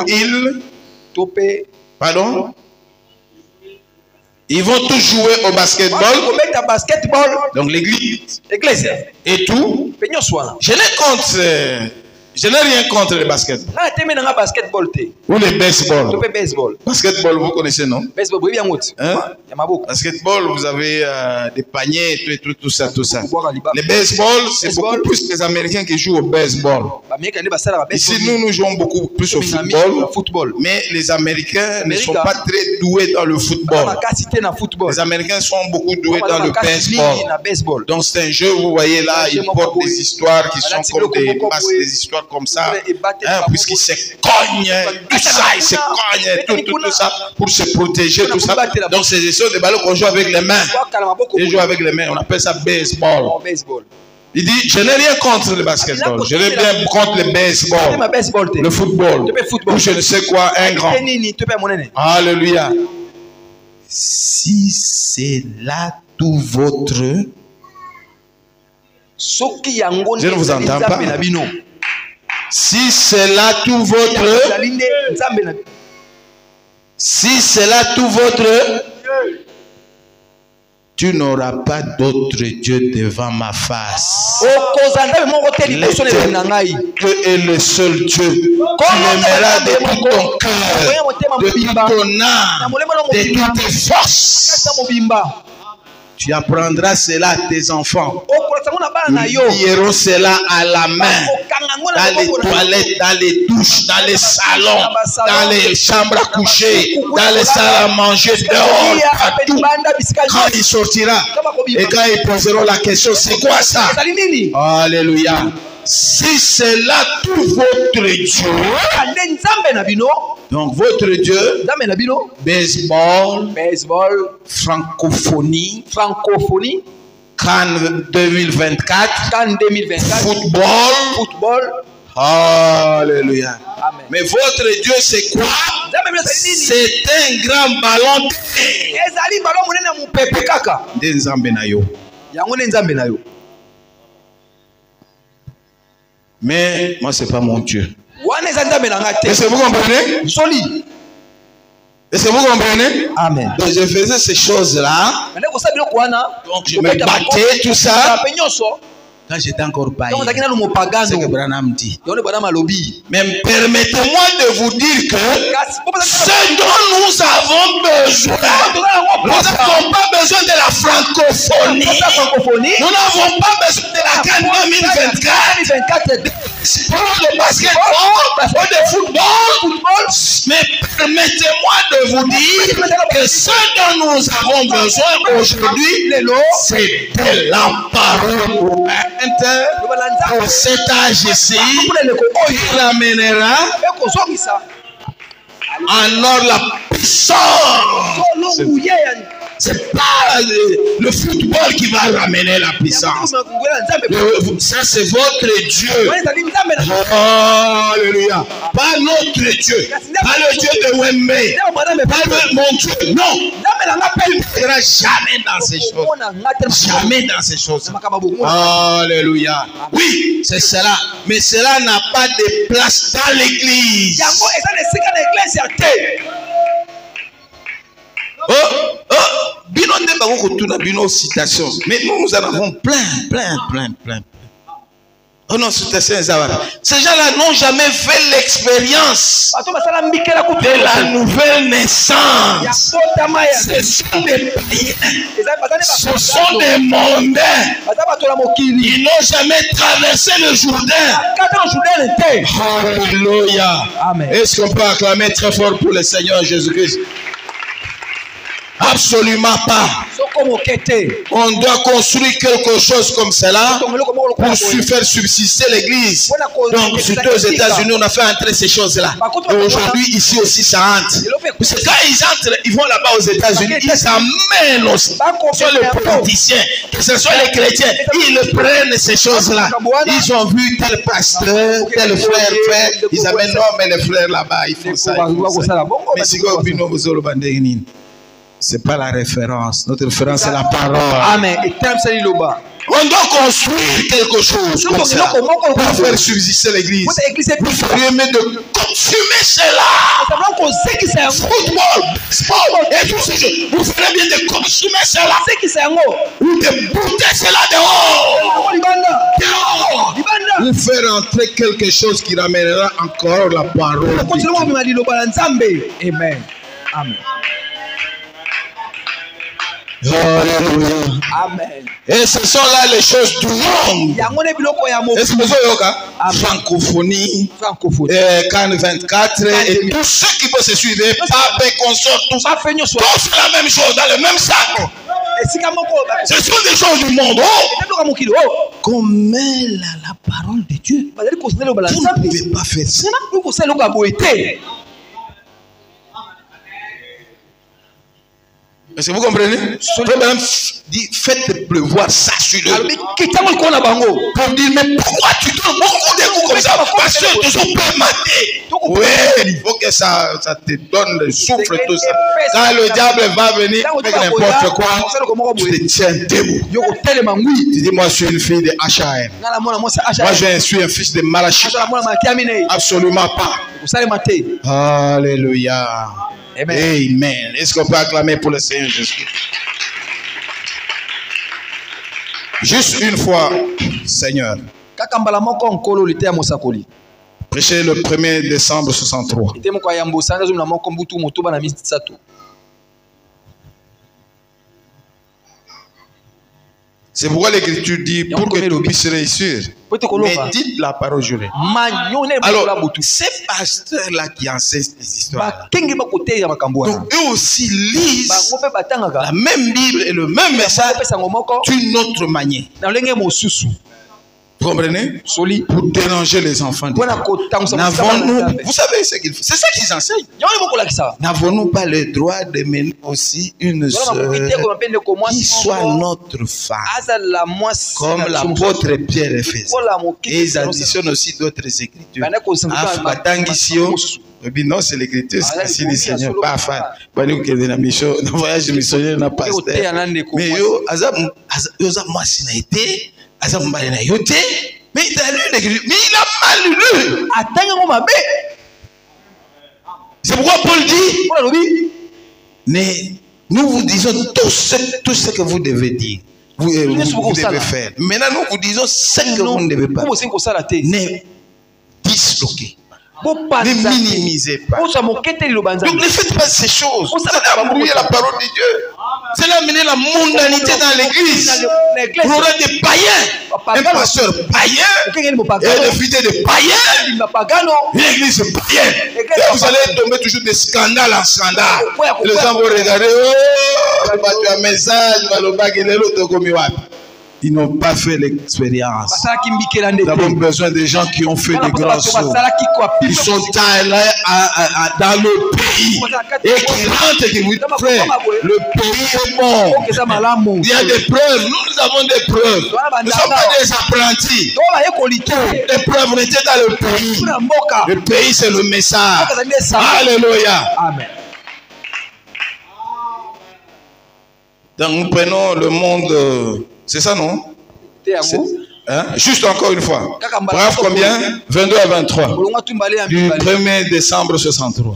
ils vont tous jouer au basketball. Donc l'église et tout. Je n'ai contre Je n'ai rien contre le basket. Ou le baseball. Basketball, vous connaissez, non? Hein? Basketball, vous avez des paniers, tout ça. Le baseball, c'est beaucoup plus les Américains qui jouent au baseball. Ici, nous jouons beaucoup plus au football. Mais les Américains ne sont pas très doués dans le football. Les Américains sont beaucoup doués dans le baseball. Donc c'est un jeu, vous voyez là, ils portent des histoires qui sont comme des masses, des histoires comme ça, hein, puisqu'ils se cognent, tout ça, ils se cognent, tout ça, pour se protéger, tout ça. Donc c'est des ballons qu'on joue avec les mains. Ils jouent avec les mains, on appelle ça baseball. Il dit, je n'ai rien contre le basketball, je n'ai rien contre le baseball, le football, ou je ne sais quoi, un grand. Alléluia. Si c'est là tout votre... Je ne vous entends pas. Si c'est là tout votre... Si c'est là tout votre... Tu n'auras pas d'autre Dieu devant ma face. Dieu est le seul Dieu. Tu l'aimeras de tout ton cœur, de toute ton âme, de toutes tes forces. Tu apprendras cela à tes enfants. Ils lieront cela à la main, dans les toilettes, dans les douches, dans les salons, dans les chambres à coucher, dans les salles à manger, dehors, partout. Quand il sortira et quand ils poseront la question, c'est quoi ça? Alléluia. Si c'est là tout votre Dieu, donc votre Dieu, baseball, francophonie, Cannes 2024, football, alléluia. Amen. Mais votre Dieu c'est quoi? C'est un grand ballon. Mais moi, ce n'est pas mon Dieu. Est-ce que vous comprenez? Est-ce que vous comprenez? Amen. Donc je faisais ces choses-là. Donc je me battais, tout ça. Quand j'étais encore païen, c'est que Branham dit. Mais permettez-moi de vous dire que ce dont nous avons besoin, nous n'avons pas besoin de la francophonie. Nous n'avons pas besoin de la Cannes 2024. Pour le basketball, pour le football. Mais permettez-moi de vous dire que ce dont nous avons besoin aujourd'hui, c'est de la parole. Pour cet âge-ci, il amènera en or la puissance. C'est pas le football qui va ramener la puissance. Ça, c'est votre Dieu. Alléluia. Pas notre Dieu. Pas le Dieu de Wembe. Pas mon Dieu. Non. Il ne sera jamais dans ces choses. Jamais dans ces choses. Alléluia. Oui, c'est cela. Mais cela n'a pas de place dans l'église. Citation. Mais nous en avons plein. Oh non, ces gens-là n'ont jamais fait l'expérience de la nouvelle naissance. Ce sont des païens. Ce sont des mondains. Ils n'ont jamais traversé le Jourdain. Alléluia. Est-ce qu'on peut acclamer très fort pour le Seigneur Jésus-Christ? Absolument pas. On doit construire quelque chose comme cela pour faire subsister l'église. Donc, surtout aux États-Unis, on a fait entrer ces choses-là. Et aujourd'hui, ici aussi, ça entre. Parce que quand ils entrent, ils vont là-bas aux États-Unis, ils amènent aussi. Que ce soit les politiciens, que ce soit les chrétiens, ils prennent ces choses-là. Ils ont vu tel pasteur, tel frère faire. Ils amènent, non, mais les frères là-bas, ils font ça. Mais si vous c'est pas la référence. Notre référence, c'est la parole. Amen. On doit construire quelque chose comme ça pour faire subsister l'église. Vous feriez mieux de consommer cela. Football, sport et tout ce choses. Vous ferez bien de consommer cela. Ou de bouter cela dehors. pour faire entrer quelque chose qui ramènera encore la parole.
Amen. Amen.
Alléluia.
Amen.
Et ce sont là les choses du monde. Est-ce que vous avez francophonie, Cannes 24 et tous ceux qui vont se suivre, pape et consort, tout ça, tous la même chose dans le même sac. Ce sont des choses du monde. Qu'on mêle la parole de Dieu. Vous ne pouvez pas faire ça. Est-ce que vous comprenez? Madame dit faites pleuvoir ça sur eux. Pour dire mais pourquoi tu donnes beaucoup de coups comme ça? Parce que tu peux mater. Oui, il faut que ça te donne le souffle, tout ça. Quand le diable va venir avec n'importe quoi, tu te tiens debout. Tu dis moi je suis une fille de H.A.M. Moi je suis un fils de Malachi. Absolument pas. Alléluia. Amen. Est-ce qu'on peut acclamer pour le Seigneur Jésus? Juste une fois, Seigneur. Prêchez le 1er décembre 63. C'est pourquoi l'Écriture dit pour que tu puisses réussir, médite la parole jurée. Alors, ces pasteurs-là qui enseignent ces histoires, donc eux aussi lisent la même Bible et le même message d'une autre manière. Vous comprenez? Pour déranger les enfants. N'avons-nous, vous savez ce qu'ils font? C'est ça qu'ils enseignent. N'avons-nous pas le droit de mener aussi une sœur qui soit notre femme, comme l'apôtre Pierre faisait? Et ils additionnent aussi d'autres écritures. Non, c'est l'écriture, c'est le Seigneur, pas faire. Le voyage missionnaire n'a pas été. Mais mais il a lu l'écriture, mais il a mal lu. C'est pourquoi Paul dit, mais nous vous disons tout ce que vous devez dire. Vous devez faire. Maintenant, nous vous disons ce que vous ne devez pas. Ne disloquez. Ne minimisez pas. Donc ne faites pas ces choses. Vous allez embrouiller la parole de Dieu. C'est là amener la mondanité dans l'église. Vous aurez des païens. Un pasteur païen. Et des fidèles de païens. Une église païenne. Et vous allez tomber toujours de scandale en scandale. Les gens vont regarder. Oh, tu as un message. Ils n'ont pas fait l'expérience. Nous avons besoin de gens qui ont fait des grands sauts. Ils sont allés dans le pays et qui rentrent et qui vous disent, frère, le pays est mort. Il y a des preuves. Nous avons des preuves. Nous ne sommes pas des apprentis. Les preuves, on était dans le pays. Le pays, c'est le message. Alléluia. Amen. Donc nous prenons le monde. C'est ça, non? Hein? Juste encore une fois. Bref, combien? 22 à 23. Du 1er décembre 63.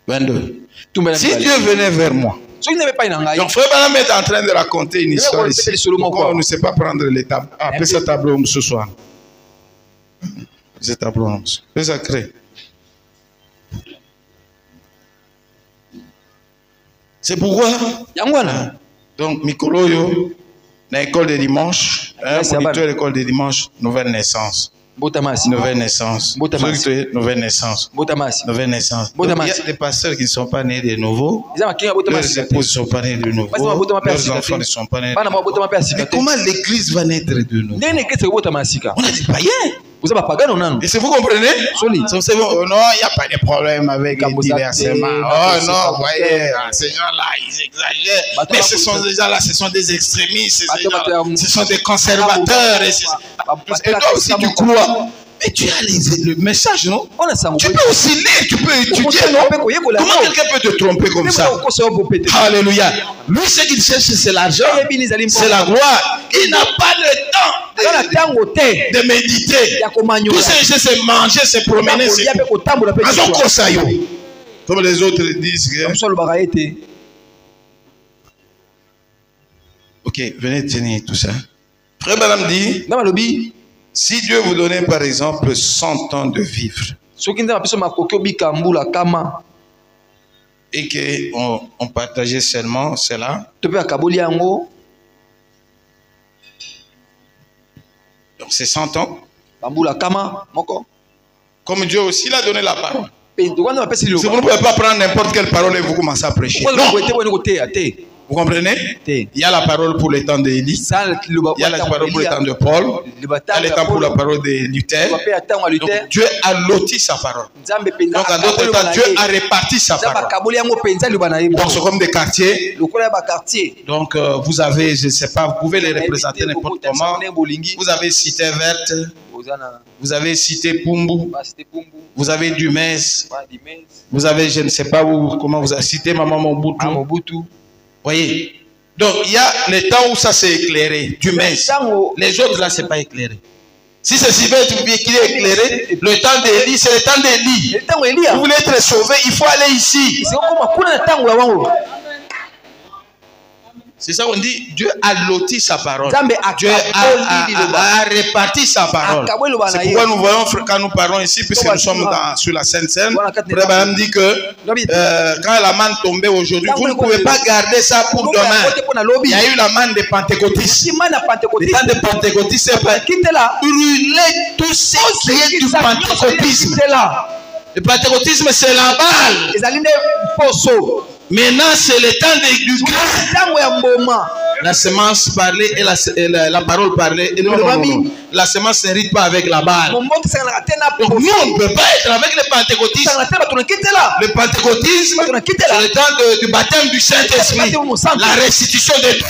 22. Si Dieu venait vers moi. Donc, Frère Branham est en train de raconter une histoire ici. Pourquoi on ne sait pas prendre les tableaux? Appelez ça tableau ce soir. C'est tableau. C'est sacré. C'est pourquoi, donc, Mikoloyo, dans l'école de dimanche, moniteur de l'école de dimanche, nouvelle naissance. Nouvelle naissance. Nouvelle naissance. Nouvelle naissance. Donc, il y a des pasteurs qui ne sont pas nés de nouveau. Leurs épouses ne sont pas nés de nouveau. Leurs enfants ne sont pas nés de nouveau. Mais comment l'église va naître de nouveau? On a dit païen. Et si vous comprenez, non, il n'y a pas de problème avec les diversements. Oh non, voyez, ces gens-là, ils exagèrent. Mais ce sont des gens-là, ce sont des extrémistes, ce sont des conservateurs. Et toi aussi, tu crois. Mais tu as le message, non? Tu peux aussi lire, tu peux étudier, non? Comment quelqu'un peut te tromper comme ça? Alléluia. Lui, ce qu'il cherche, c'est l'argent, c'est la gloire. Il n'a pas le temps de méditer. Tout ce qu'il cherche, c'est manger, c'est promener, c'est tout. Comme les autres disent. Ok, venez tenir tout ça. Frère Branham dit, si Dieu vous donnait par exemple 100 ans de vivre, et qu'on partageait seulement cela, donc c'est 100 ans. Comme Dieu aussi l'a donné la parole. Si vous ne pouvez pas prendre n'importe quelle parole et vous commencez à prêcher. Non. Vous comprenez? Il y a la parole pour le temps d'Élie, il y a la parole pour le temps de Paul, il y a le temps pour la parole de Luther. Donc Dieu a loti sa parole. Donc en d'autres temps, Dieu a réparti sa parole. Donc c'est comme des quartiers. Donc vous avez, je ne sais pas, vous pouvez les représenter n'importe comment. Vous avez Cité Verte, vous avez Cité Pumbu, vous avez Dumez, vous avez, je ne sais pas où, comment vous avez Cité Maman Mobutu. Voyez, donc il y a les temps où ça s'est éclairé, du mince. Les autres là, c'est pas éclairé. Si c'est si vite qui est éclairé, le temps d'Élie, c'est le temps d'Élie. Vous voulez être sauvé, il faut aller ici. C'est ça qu'on dit, Dieu a loti sa parole. Dieu a réparti sa parole. C'est pourquoi nous voyons, quand nous parlons ici, puisque nous sommes sur la Sainte Seine, Frère Branham dit que quand la manne tombait aujourd'hui, vous ne pouvez pas garder ça pour demain. Il y a eu la manne des pentecôtistes. Le temps des pentecôtistes, c'est pas brûler tout ce qui est du pentecôtisme. Le pentecôtisme, c'est la balle. Maintenant, c'est le temps du grain. La semence parlait et la parole parlait. Et non. La semence n'hérite pas avec la balle. Donc, nous, on ne peut pas être avec les pentecôtistes. Le pentecôtisme, c'est le temps du baptême du Saint-Esprit. La restitution des dons.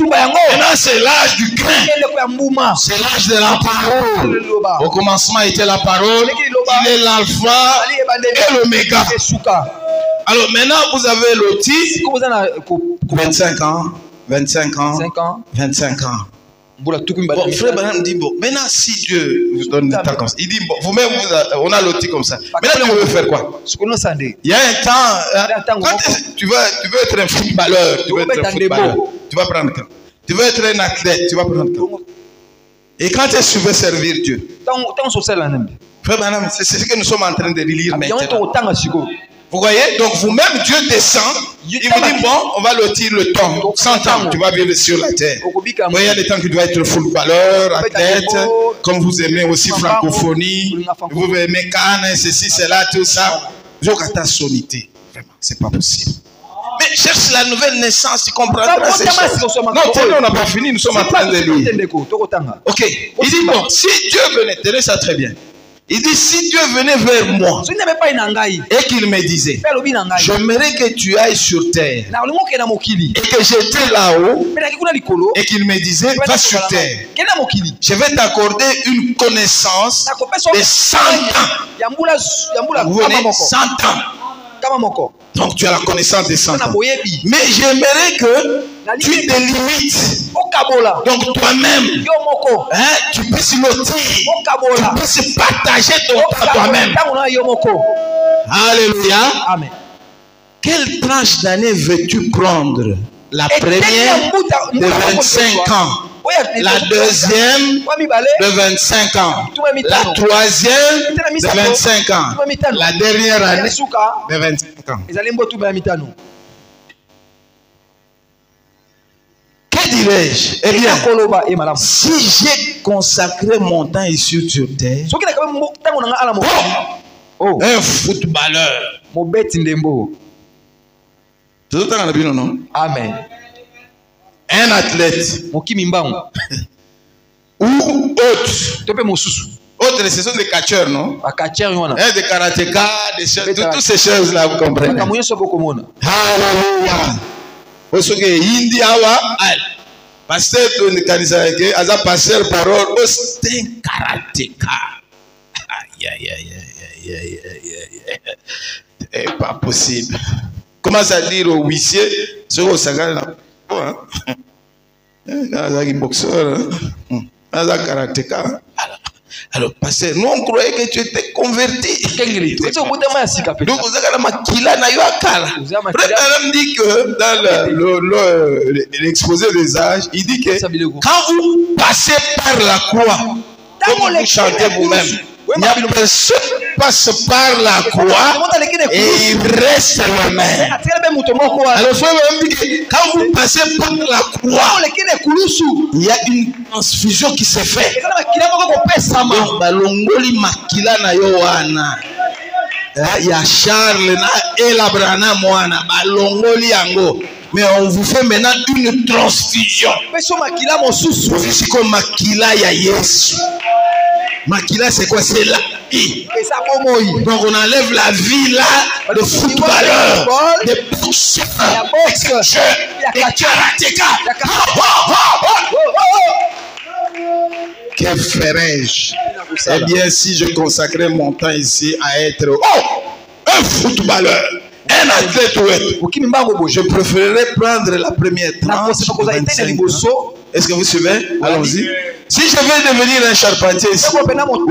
Maintenant, c'est l'âge du grain. C'est l'âge de la parole. Au commencement était la parole. Il est l'alpha et l'oméga. Alors maintenant, vous avez loti 25 ans, 25 ans, 25 ans. Bon, Frère Branham dit, bon, maintenant si Dieu vous donne un temps comme ça, il dit, bon, vous-même, on a loti comme ça. Maintenant, tu veux faire quoi? Il y a un temps, quand tu veux être un footballeur, tu vas prendre quand? Tu veux être un athlète, tu vas prendre quand? Et quand est-ce que tu veux servir Dieu? Frère Branham, c'est ce que nous sommes en train de lire maintenant. Vous voyez, donc vous-même, Dieu descend, il vous dit, bon, on va lotir le temps, 100 ans, tu vas vivre sur la terre. Vous voyez, il y a des temps que tu dois être footballeur, athlète, comme vous aimez aussi francophonie, vous aimez Cannes, ceci, cela, tout ça. Jokata sonité, vraiment, c'est pas possible. Mais cherche la nouvelle naissance, tu comprendras ces choses. Non, on n'a pas fini, nous sommes en train de lire. Ok, il dit, bon, si Dieu venait, tenez ça très bien. Il dit, si Dieu venait vers moi et qu'il me disait, j'aimerais que tu ailles sur terre et que j'étais là-haut et qu'il me disait, va sur terre, je vais t'accorder une connaissance de 100 ans. Vous venez 100 ans. Donc tu as la connaissance des 100 ans. Mais j'aimerais que tu te limites. Donc toi-même, tu puisses noter, tu puisses partager ton temps toi-même. Alléluia. Amen. Quelle tranche d'année veux-tu prendre? La première de 25 ans. La deuxième de 25 ans. La troisième de 25 ans. La dernière année de 25 ans. Que dirais-je? Eh bien, si j'ai consacré mon temps ici sur terre, un footballeur, amen. Un athlète ou autre. Autre, ce sont des catcheurs, non? Des karatékas, toutes ces choses-là, vous comprenez? Alléluia. Parce que India, pasteur de Kanisa, Aza pasteur parole, c'est un karatéka. C'est pas possible. Comment ça dire au huissier? C'est au Sagal. Un boxeur, un karatéka. Alors, pasteur, nous on croyait que tu étais converti. Donc, vous avez makila na yo akala. Frère dit que dans l'exposé des âges, il dit que quand vous passez par la croix, comme vous chantez vous-même, il n'y a personne qui passe par la croix et il reste le même. Alors, frère, quand vous passez par la croix, il y a une transfusion qui se fait. Donc, balongoli makila na yo wana. Il y a Charles et l'Abraham moana balongoli yango. Mais on vous fait maintenant une transfusion. Vous êtes comme makila ya Yesu. Makila, c'est quoi? C'est la vie. Donc on enlève la vie là, le footballeur, les boxeurs, les karatékas. Que ferais-je? Eh bien, si je consacrais mon temps ici à être un footballeur, un athlète, je préférerais prendre la première tranche. Est-ce que vous suivez? Allons-y. Si je vais devenir un charpentier ici, ou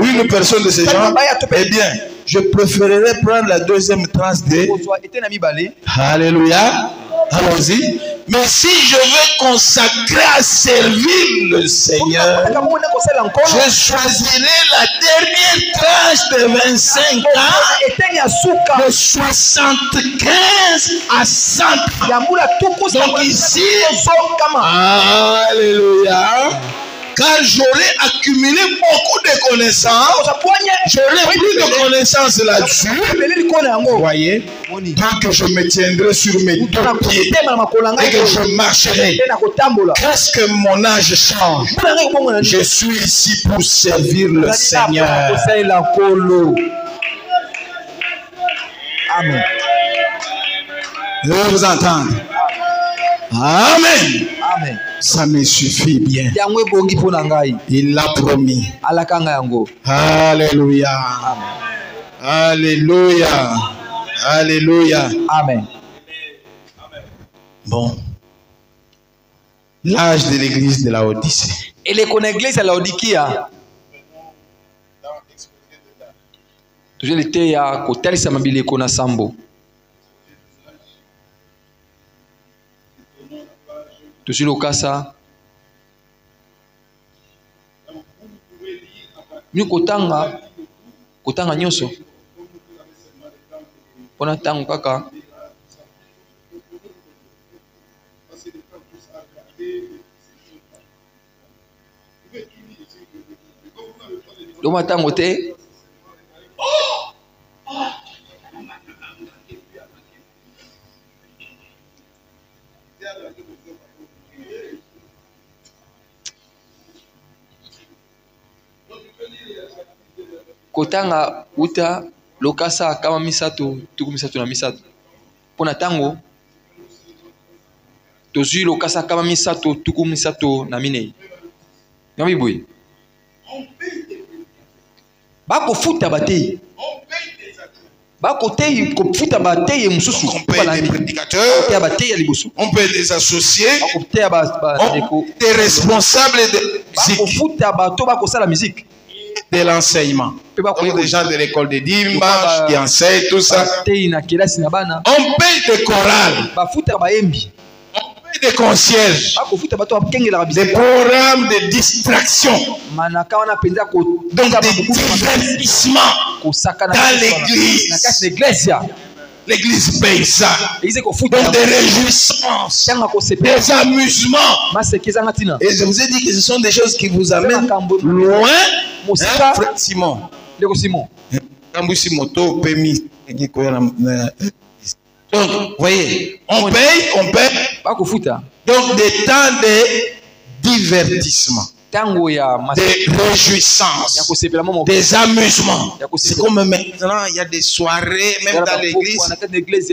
une personne de ces gens, eh bien, je préférerais prendre la deuxième tranche de... Alléluia. Allons-y. Mais si je veux consacrer à servir le Seigneur, je choisirai la dernière tranche de 25 ans, de 75 à 100 ans. Donc ici, alléluia. Car j'aurais accumulé beaucoup de connaissances, j'aurais plus de connaissances là-dessus. Vous voyez, tant que je me tiendrai sur mes deux pieds et que je marcherai, qu'est-ce que mon âge change? Je suis ici pour servir le Seigneur. Amen. Je vais vous entendre. Amen. Amen. Ça me suffit bien. Il l'a promis. Alléluia. Alléluia. Alléluia. Amen. Bon. L'âge de l'église de la Odyssée.
Et l'église à la Laodikia. Toujours l'été à Kotel Samabile Kona Sambo. Toujours le cas ça. Nous kotanga nyoso. Pona tango kaka. Doma tango te. Kotanga uta lokasa kama misato tuku misato na misato pona tango tozui lokasa kama misato tuku misato na minei ngami boy bako futa batei bako tei ko futa batei mususu
on peut des prédicateurs, on peut des associés, des responsables de musique, de l'enseignement. Des gens de l'école de dimanche qui enseignent tout ça. On paye des chorales, on paye des concierges, des programmes de distraction, donc des divertissements dans l'église. L'église paye ça. Donc des réjouissances, des amusements. Et je vous ai dit que ce sont des choses qui vous amènent loin. Frère Simon. Donc, vous voyez, on paye. Donc des temps de divertissement, des réjouissances, des amusements. C'est comme maintenant, il y a des soirées, même dans l'église.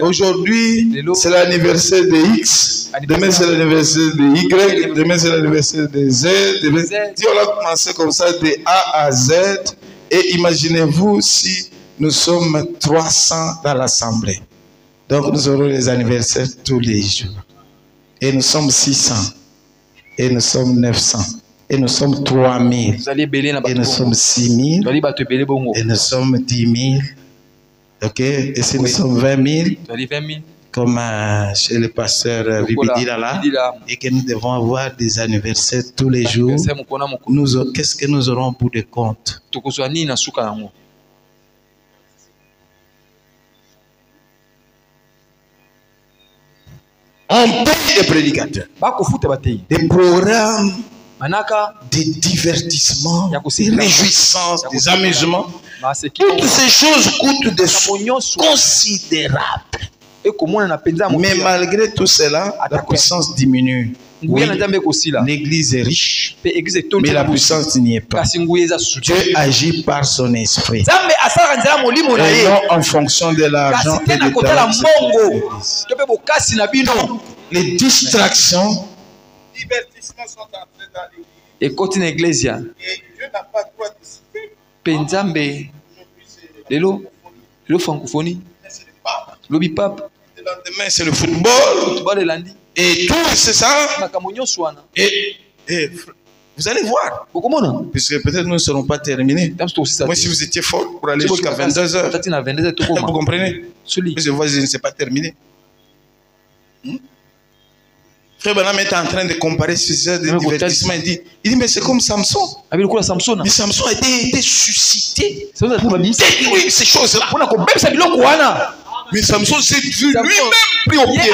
Aujourd'hui, c'est l'anniversaire de X, demain c'est l'anniversaire de Y, demain c'est l'anniversaire de Z. Si on a commencé comme ça de A à Z, et imaginez-vous si nous sommes 300 dans l'assemblée. Donc nous aurons les anniversaires tous les jours. Et nous sommes 600. Et nous sommes 900. Et nous sommes 3000. Et nous sommes 6000. Et nous sommes 10 000. Ok? Et si nous sommes 20 000, comme chez le pasteur Vibidi là, et que nous devons avoir des anniversaires tous les jours, qu'est-ce que nous aurons pour de compte? On paye des prédicateurs, des programmes, des divertissements, des réjouissances, des amusements. Toutes ces choses coûtent des sommes considérables. Mais malgré tout cela, la puissance diminue. Oui, l'église est riche, mais la puissance n'y est pas. Dieu agit par son esprit. Et non en fonction de l'argent et du talent. Les distractions, divertissements sont entrés dans l'église. Et Dieu n'a pas droit de
francophonie.
Le lendemain, c'est le football. Et tout, c'est ça. Et vous allez voir. Puisque peut-être nous ne serons pas terminés. Moi, si vous étiez fort pour aller jusqu'à 22h, vous comprenez? Je vois, je ne sais pas terminer. Frère Branham est en train de comparer ce de divertissement. Il dit, mais c'est comme Samson. Mais Samson a été suscité pour détruire ces choses-là. Mais Samson s'est vu lui-même pris au piège.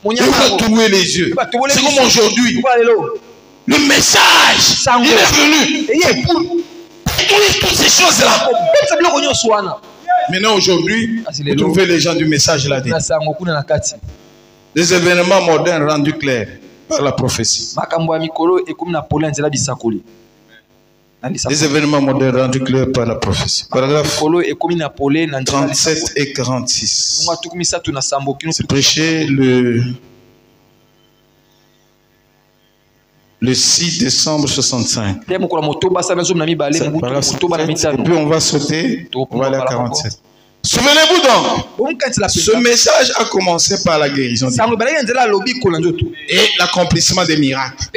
Il va trouver les yeux. C'est comme aujourd'hui. Le message, il est venu pour détruire toutes ces choses-là. Maintenant, aujourd'hui, vous trouvez les gens du message là-dedans. Des événements modernes rendus clairs par la prophétie. Des événements modernes rendus clairs par la prophétie. Paragraphe 37 et 46. C'est prêché le 6 décembre 65. Et puis on va sauter, on va aller à 47. Souvenez-vous donc, ce message a commencé par la guérison et l'accomplissement des miracles.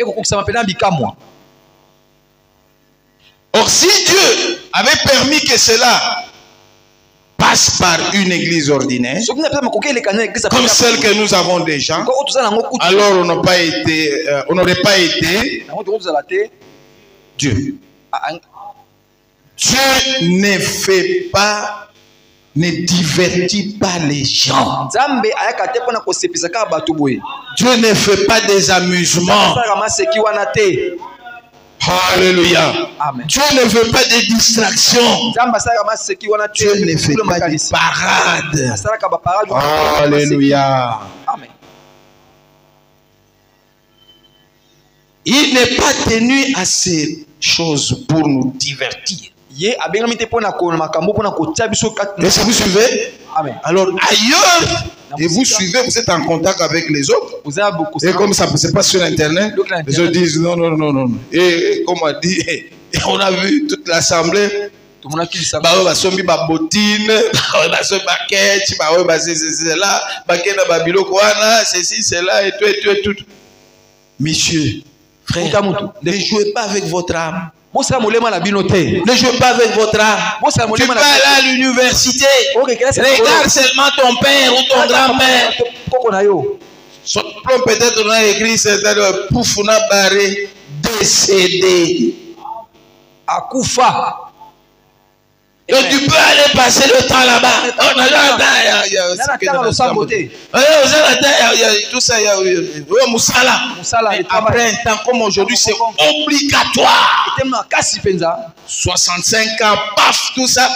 Or, si Dieu avait permis que cela passe par une église ordinaire, comme celle que nous avons déjà, alors on n'aurait pas été Dieu. Dieu ne fait pas, ne divertit pas les gens. Dieu ne fait pas des amusements. Alléluia. Amen. Dieu ne veut pas des distractions. Dieu ne fait pas des parades. Alléluia. Amen. Il n'est pas tenu à ces choses pour nous divertir. Est-ce que vous suivez? Amen. Alors ailleurs, et vous suivez, vous êtes en contact avec les autres. Et comme ça ne se passe sur Internet, les gens disent non, non, non, non. Et comme on dit, on a vu toute l'assemblée. Ceci, cela, et tout. Monsieur, frère, ne jouez pas avec votre âme. Ne jouez pas avec votre âme. Tu vas aller à l'université. Regarde seulement ton père ou ton grand-père. Peut-être on a écrit, c'est-à-dire Poufouna Barré décédé. Akoufa. Donc tu peux aller passer le temps là-bas. Tout ça, après un temps comme aujourd'hui, c'est obligatoire. 65 ans, paf, tout ça.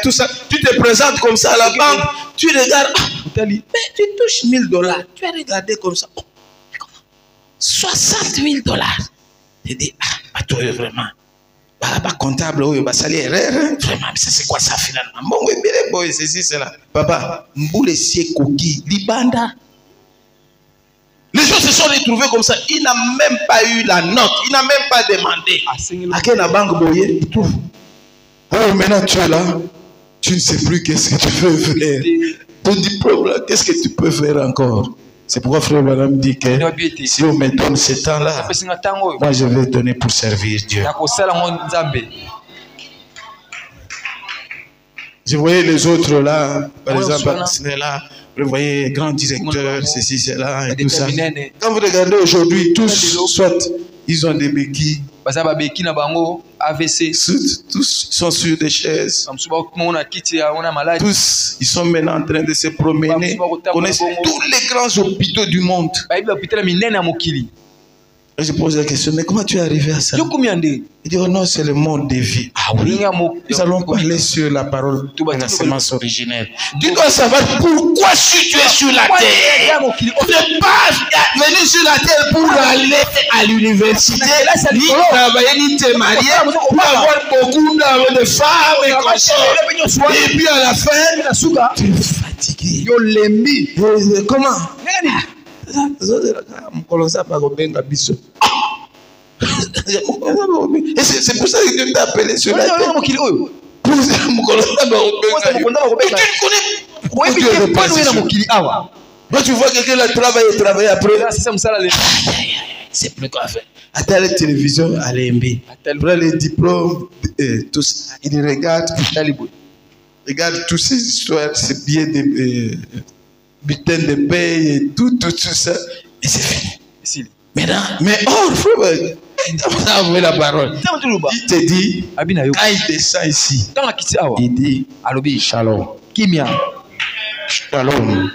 Tout ça. Tu te présentes comme ça à la banque. Tu regardes. Mais tu touches $1000. Tu as regardé comme ça. 60 000 $. Tu dis, ah, toi vraiment. Comptable, vraiment, c'est quoi ça finalement? Bon, oui, c'est cela. Papa, mboule si coquille, libanda. Les gens se sont retrouvés comme ça. Il n'a même pas eu la note. Il n'a même pas demandé. À quelle banque boyer? Il trouve. Alors maintenant tu es là. Tu ne sais plus qu'est-ce que tu peux faire. Ton diplôme là, qu'est-ce que tu peux faire encore? C'est pourquoi frère Branham dit que si on me donne ce temps-là, moi je vais donner pour servir Dieu. Je voyais les autres là, par exemple, là, vous voyez, grand directeur, ceci, cela, et tout ça. Quand vous regardez aujourd'hui, tous, soit ils ont des béquilles, tous sont sur des chaises, tous, ils sont maintenant en train de se promener, connaissent tous les grands hôpitaux du monde. Et je pose la question, mais comment tu es arrivé à ça? Il dit, oh non, c'est le mode de vie. Ah oui, nous allons parler sur la parole de la semence originelle. Tu dois savoir pourquoi si tu es sur la terre. Tu n'es pas venu sur la terre pour aller à l'université, ni travailler, ni te marier, pour avoir beaucoup de femmes et consorts. Et puis à la fin, tu es fatigué. Comment? Et c'est pour ça que Dieu t'a appelé sur la terre. Quand tu vois quelqu'un là travailler après, c'est plus quoi faire. À la télévision, à l'EMB, pour les diplômes, tous, il regarde toutes ces histoires, ces billets de bulletins de paye et tout ça, et c'est fini. Maintenant, mais frère, il la parole. Il te dit, quand il descend ici, il dit, Shalom. Shalom.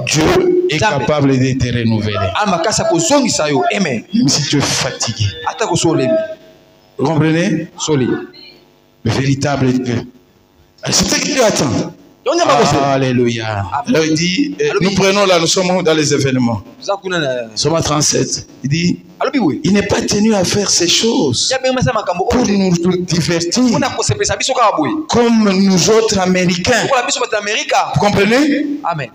Dieu est capable de te renouveler. Même si tu es fatigué. Vous comprenez? Le véritable Dieu. C'est ce que Dieu attend. Alléluia. Alors il dit, nous prenons là, nous sommes dans les événements. Somme 37. Il dit, il n'est pas tenu à faire ces choses pour nous divertir comme nous autres Américains. Vous comprenez?
Amen.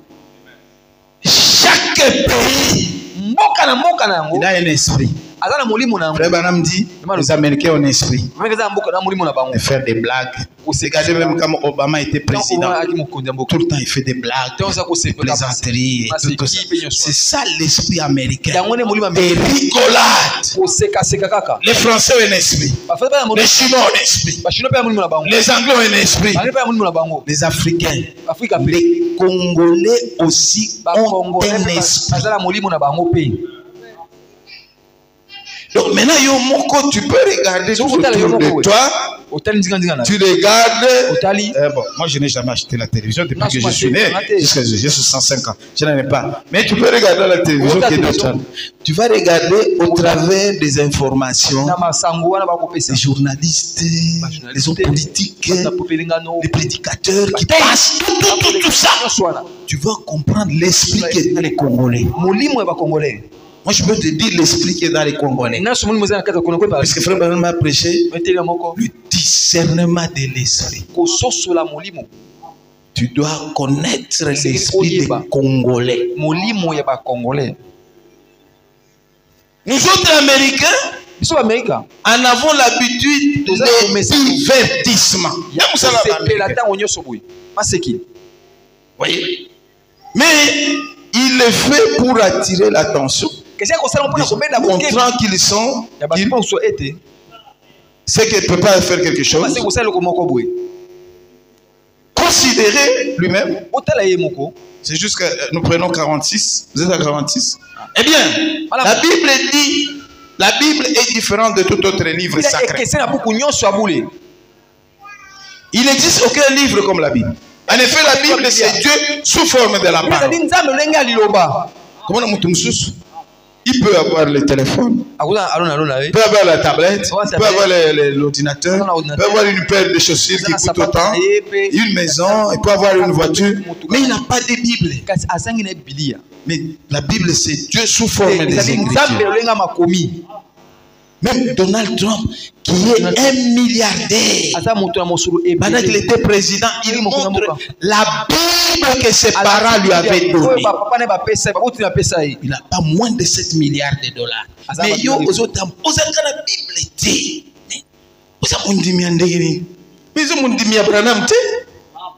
Chaque pays, il a un esprit. Frère Branham dit, les Américains ont un esprit de faire des blagues. Regardez même quand Obama était président, tout le temps il fait des blagues, des plaisanteries et tout ça. C'est ça l'esprit américain. Des rigolades. Les Français ont un esprit. Les Chinois ont un esprit. Les Anglais ont un esprit. Les Africains, les Congolais aussi ont un esprit. Donc maintenant, tu peux regarder autour de toi. Tu regardes. Bon, moi, je n'ai jamais acheté la télévision depuis que je suis né. J'ai 65 ans. Je n'en ai pas. Mais tu peux regarder la télévision qui est d'autres. Tu vas regarder au travers des informations, des journalistes, des hommes politiques, des prédicateurs qui passent, tout ça. Tu vas comprendre l'esprit qui est dans les Congolais. Moi, je peux te dire l'esprit qui est dans les Congolais. Parce que Frère Branham m'a prêché le discernement de l'esprit. Tu dois connaître l'esprit des Congolais. Nous autres Américains, en avons l'habitude de divertissement. Voyez? Mais il le fait pour attirer l'attention. Montrant qu'ils sont, c'est qu'il ne peut pas faire quelque chose. Considérer lui-même. C'est juste que nous prenons 46. Vous êtes à 46. Eh bien, la Bible est différente de tout autre livre sacré. Il n'existe aucun livre comme la Bible. En effet, la Bible, c'est Dieu sous forme de la parole. Comment il peut avoir le téléphone, il peut avoir la tablette, il peut avoir l'ordinateur, il peut avoir une paire de chaussures qui coûte autant, une maison, il peut avoir une voiture, mais il n'a pas de Bible. Mais la Bible, c'est Dieu sous forme des Écritures. Même Donald Trump, qui est un milliardaire, pendant qu'il était président, il montre la Bible que ses parents lui avaient donnée. Il n'a pas moins de 7 milliards de dollars. Mais il y a aux autres, vous avez la Bible dit. Vous avez mon dimi andegini. Vous avez mon dimi Abraham.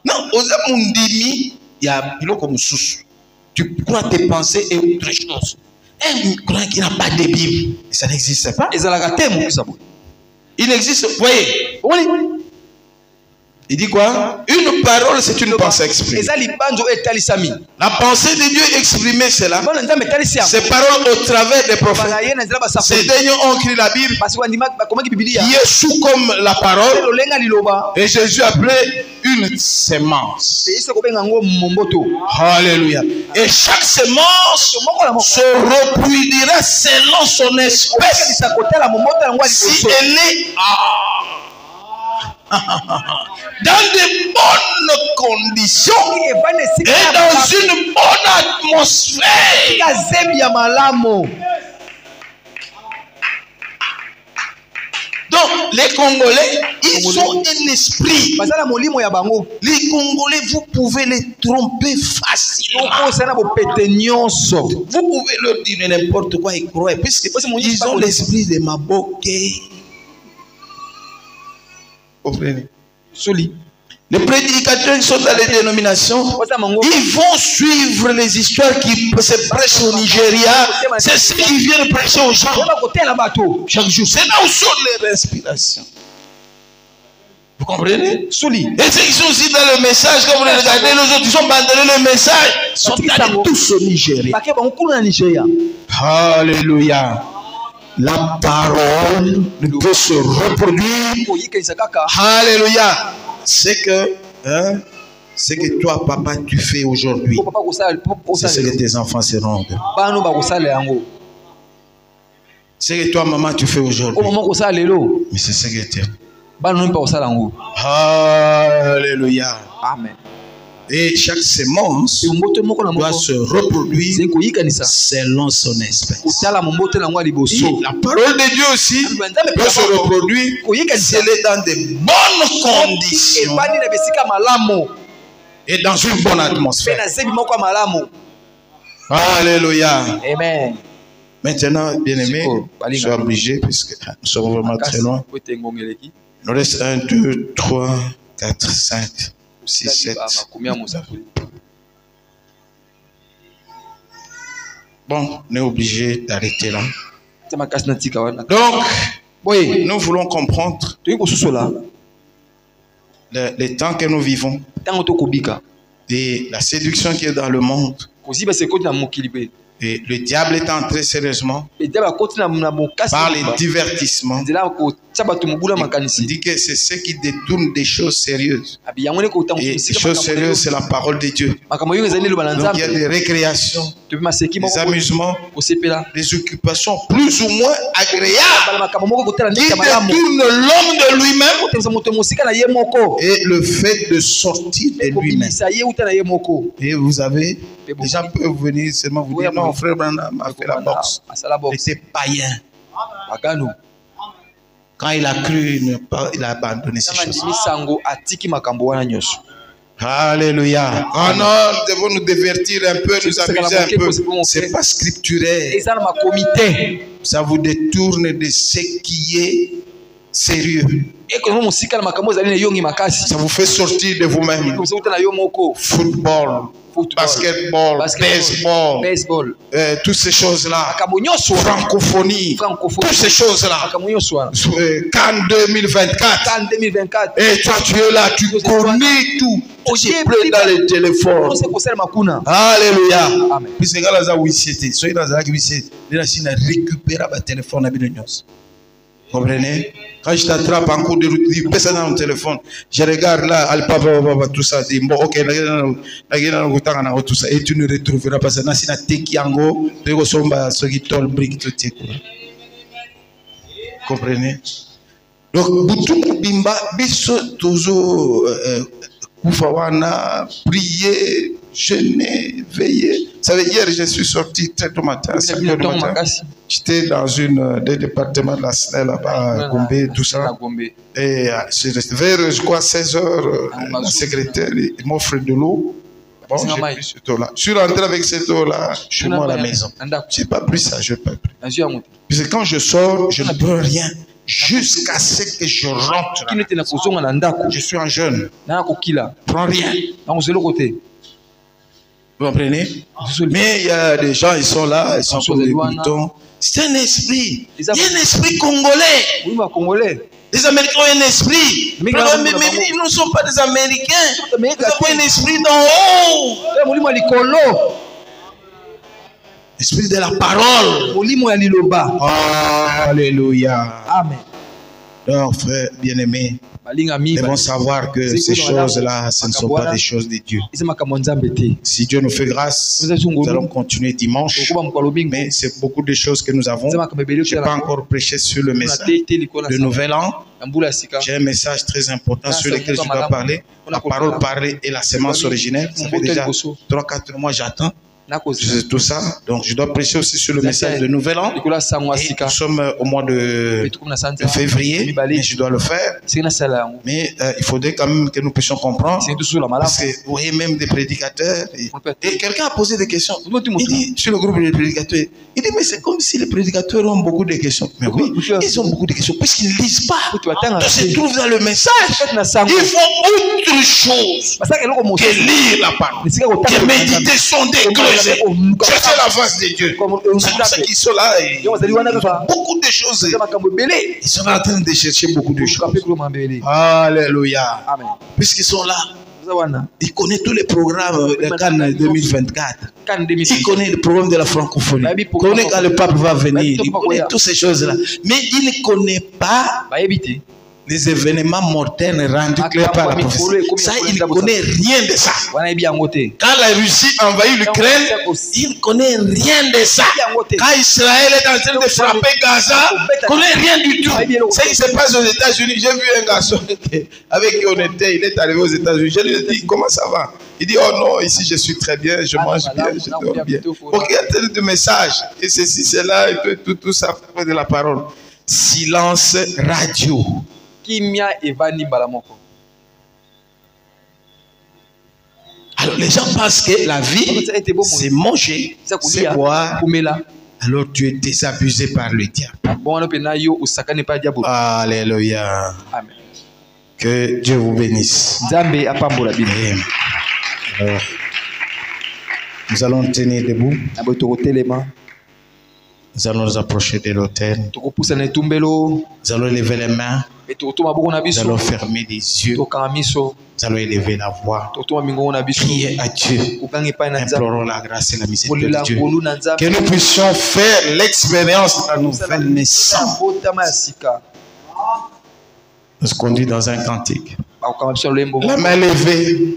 Non, vous avez mon dimi. Il y a un comme sous. Tu crois tes pensées et autre chose. Un croyant qui n'a pas de Bible, ça n'existe pas. Il n'existe pas. Voyez. Il dit quoi? Une parole, c'est une pensée exprimée. La pensée de Dieu exprimée, c'est là. Ces paroles au travers des prophètes. Ces derniers ont écrit la Bible, qui est sous comme la parole. Et Jésus appelait une sémence. Alléluia. Et chaque sémence se reproduira selon son espèce. Si elle est dans de bonnes conditions et dans une bonne atmosphère. Donc, les Congolais, ils ont un esprit. Les Congolais, vous pouvez les tromper facilement. Vous pouvez leur dire n'importe quoi, ils croient, puisqu'ils ont l'esprit de Maboké. Les prédicateurs qui sont dans les dénominations, ils vont suivre les histoires qui se prêchent au Nigeria. C'est ce qui viennent prêcher aux gens chaque jour. C'est là où sont les respirations. Vous comprenez? Et ceux qui sont aussi dans le message, quand vous les regardez, les autres qui sont abandonnés le message, sont allés tous au Nigeria. Alléluia. La parole ne peut se reproduire. Alléluia. C'est que toi, papa, tu fais aujourd'hui. C'est ce que tes enfants seront. C'est que toi, maman, tu fais aujourd'hui. Mais c'est ce que tu es. Alléluia. Amen. Et chaque sémence doit se reproduire selon son espèce. Et la parole de Dieu aussi doit se reproduire si elle est dans de bonnes conditions et dans une bonne atmosphère. Alléluia. Amen. Maintenant, bien aimé, je suis obligé puisque nous sommes vraiment très loin. Il nous reste 1, 2, 3, 4, 5. 6, 7. Bon, on est obligé d'arrêter là. Donc, nous voulons comprendre les temps que nous vivons et la séduction qui est dans le monde. Et le diable est entré sérieusement par les divertissements. Il dit que c'est ce qui détourne des choses sérieuses. Et les choses sérieuses, c'est la parole de Dieu. Donc il y a des récréations, des amusements, des occupations plus ou moins agréables qui détournent l'homme de lui-même et le fait de sortir de lui-même. Et vous avez, les gens peuvent venir seulement vous dire non, frère Branham a fait la boxe. Il était païen. Quand il a cru, il a abandonné ces choses. Alléluia. Ah non, nous devons nous divertir un peu, nous amuser un peu. Ce n'est pas scripturaire. Ça vous détourne de ce qui est sérieux. Ça vous fait sortir de vous-même. Football, basketball, baseball, toutes ces choses-là. Francophonie, toutes ces choses-là. Cannes 2024. Et toi, tu es là, tu connais tout. Tu es prêt dans les téléphones. Alléluia. Puisque quand vous êtes soyez dans la récupérer votre téléphone. Comprenez? Quand je t'attrape en cours de route, je dis, ça dans mon téléphone. Je regarde là, tout ça, je dis, bon, ok, tout ça. Et tu ne retrouveras pas ça. Si tu as teki ango, tu vas somba, ce qui tol brique, tout est quoi. Comprenez? Donc, Boutou Bimba, biso, toujours, Koufawana, prier, jeûner, veiller. Ça veut dire, hier, je suis sorti très tôt matin, 5 heures du matin. J'étais dans des départements de la SNEL là-bas, à Gombe, tout ça. Et vers, je crois, 16 heures, la secrétaire, il m'offre de l'eau. Bon, j'ai pris cette eau-là. Je suis rentré avec cette eau-là chez moi à la maison. Je n'ai pas pris ça, je n'ai pas pris. Parce que quand je sors, je ne peux rien. Jusqu'à ce que je rentre. Je suis un jeune. Prends rien. Vous comprenez? Mais il y a des gens, ils sont là, ils sont comme des boutons. C'est un esprit. Il y a un esprit congolais.
Oui, ma Congolais.
Les Américains ont un esprit. Mais ils ne sont pas des Américains. Ils ont un esprit d'en haut. Esprit de la parole. Oh, alléluia.
Amen.
Donc, frère bien-aimé, nous devons savoir que ces choses-là, ce ne sont pas des choses de Dieu. Si Dieu nous fait grâce, nous allons continuer dimanche. Mais c'est beaucoup de choses que nous avons. Je n'ai pas encore prêché sur le message de Nouvel An. J'ai un message très important sur lequel je dois parler. La parole parlée et la sémence originelle. Ça fait déjà 3-4 mois j'attends. Tout ça, donc je dois prêcher aussi sur le message de Nouvel An. Et nous sommes au mois de février, mais je dois le faire. Mais il faudrait quand même que nous puissions comprendre. Parce que vous voyez même des prédicateurs. Et quelqu'un a posé des questions. Il dit sur le groupe des prédicateurs, il dit mais c'est comme si les prédicateurs ont beaucoup de questions. Mais oui, ils ont beaucoup de questions puisqu'ils ne lisent pas. Tout se trouve dans le message. Ils font autre chose que lire la parole, que méditer son décret. Cherchez la face de Dieu. C'est ceux qui sont là. Ils font beaucoup de choses. Ils sont en train de chercher beaucoup de choses. Alléluia. Puisqu'ils sont là, ils connaissent tous les programmes de Cannes 2024. Ils connaissent le programme de la francophonie. Ils connaissent quand le pape va venir. Ils connaissent toutes ces choses-là. Mais ils ne connaissent pas les événements mortels rendus clairs par la prophétie. Ça, il ne connaît rien de ça. Quand la Russie envahit l'Ukraine, il ne connaît rien de ça. Quand Israël est en train de frapper Gaza, il ne connaît rien du tout. Ça, il se passe aux États-Unis. J'ai vu un garçon avec qui on était, il est arrivé aux États-Unis. Je lui ai dit, comment ça va? Il dit, oh non, ici je suis très bien, je mange bien, je dors bien. Donc il y a tellement de messages. Et ceci, cela, et tout ça fait de la parole. Silence radio. Alors les gens pensent que la vie c'est manger, c'est boire. Alors tu es désabusé par le diable. Alléluia. Que Dieu vous bénisse. Alors, nous allons tenir debout. Nous allons nous approcher de l'autel. Nous allons lever les mains. Nous allons fermer les yeux. Nous allons élever la voix. Prier à Dieu. Implorons la grâce et la miséricorde de Dieu. Que nous puissions faire l'expérience de la nouvelle naissance. Nous conduisons dans un cantique. La main levée.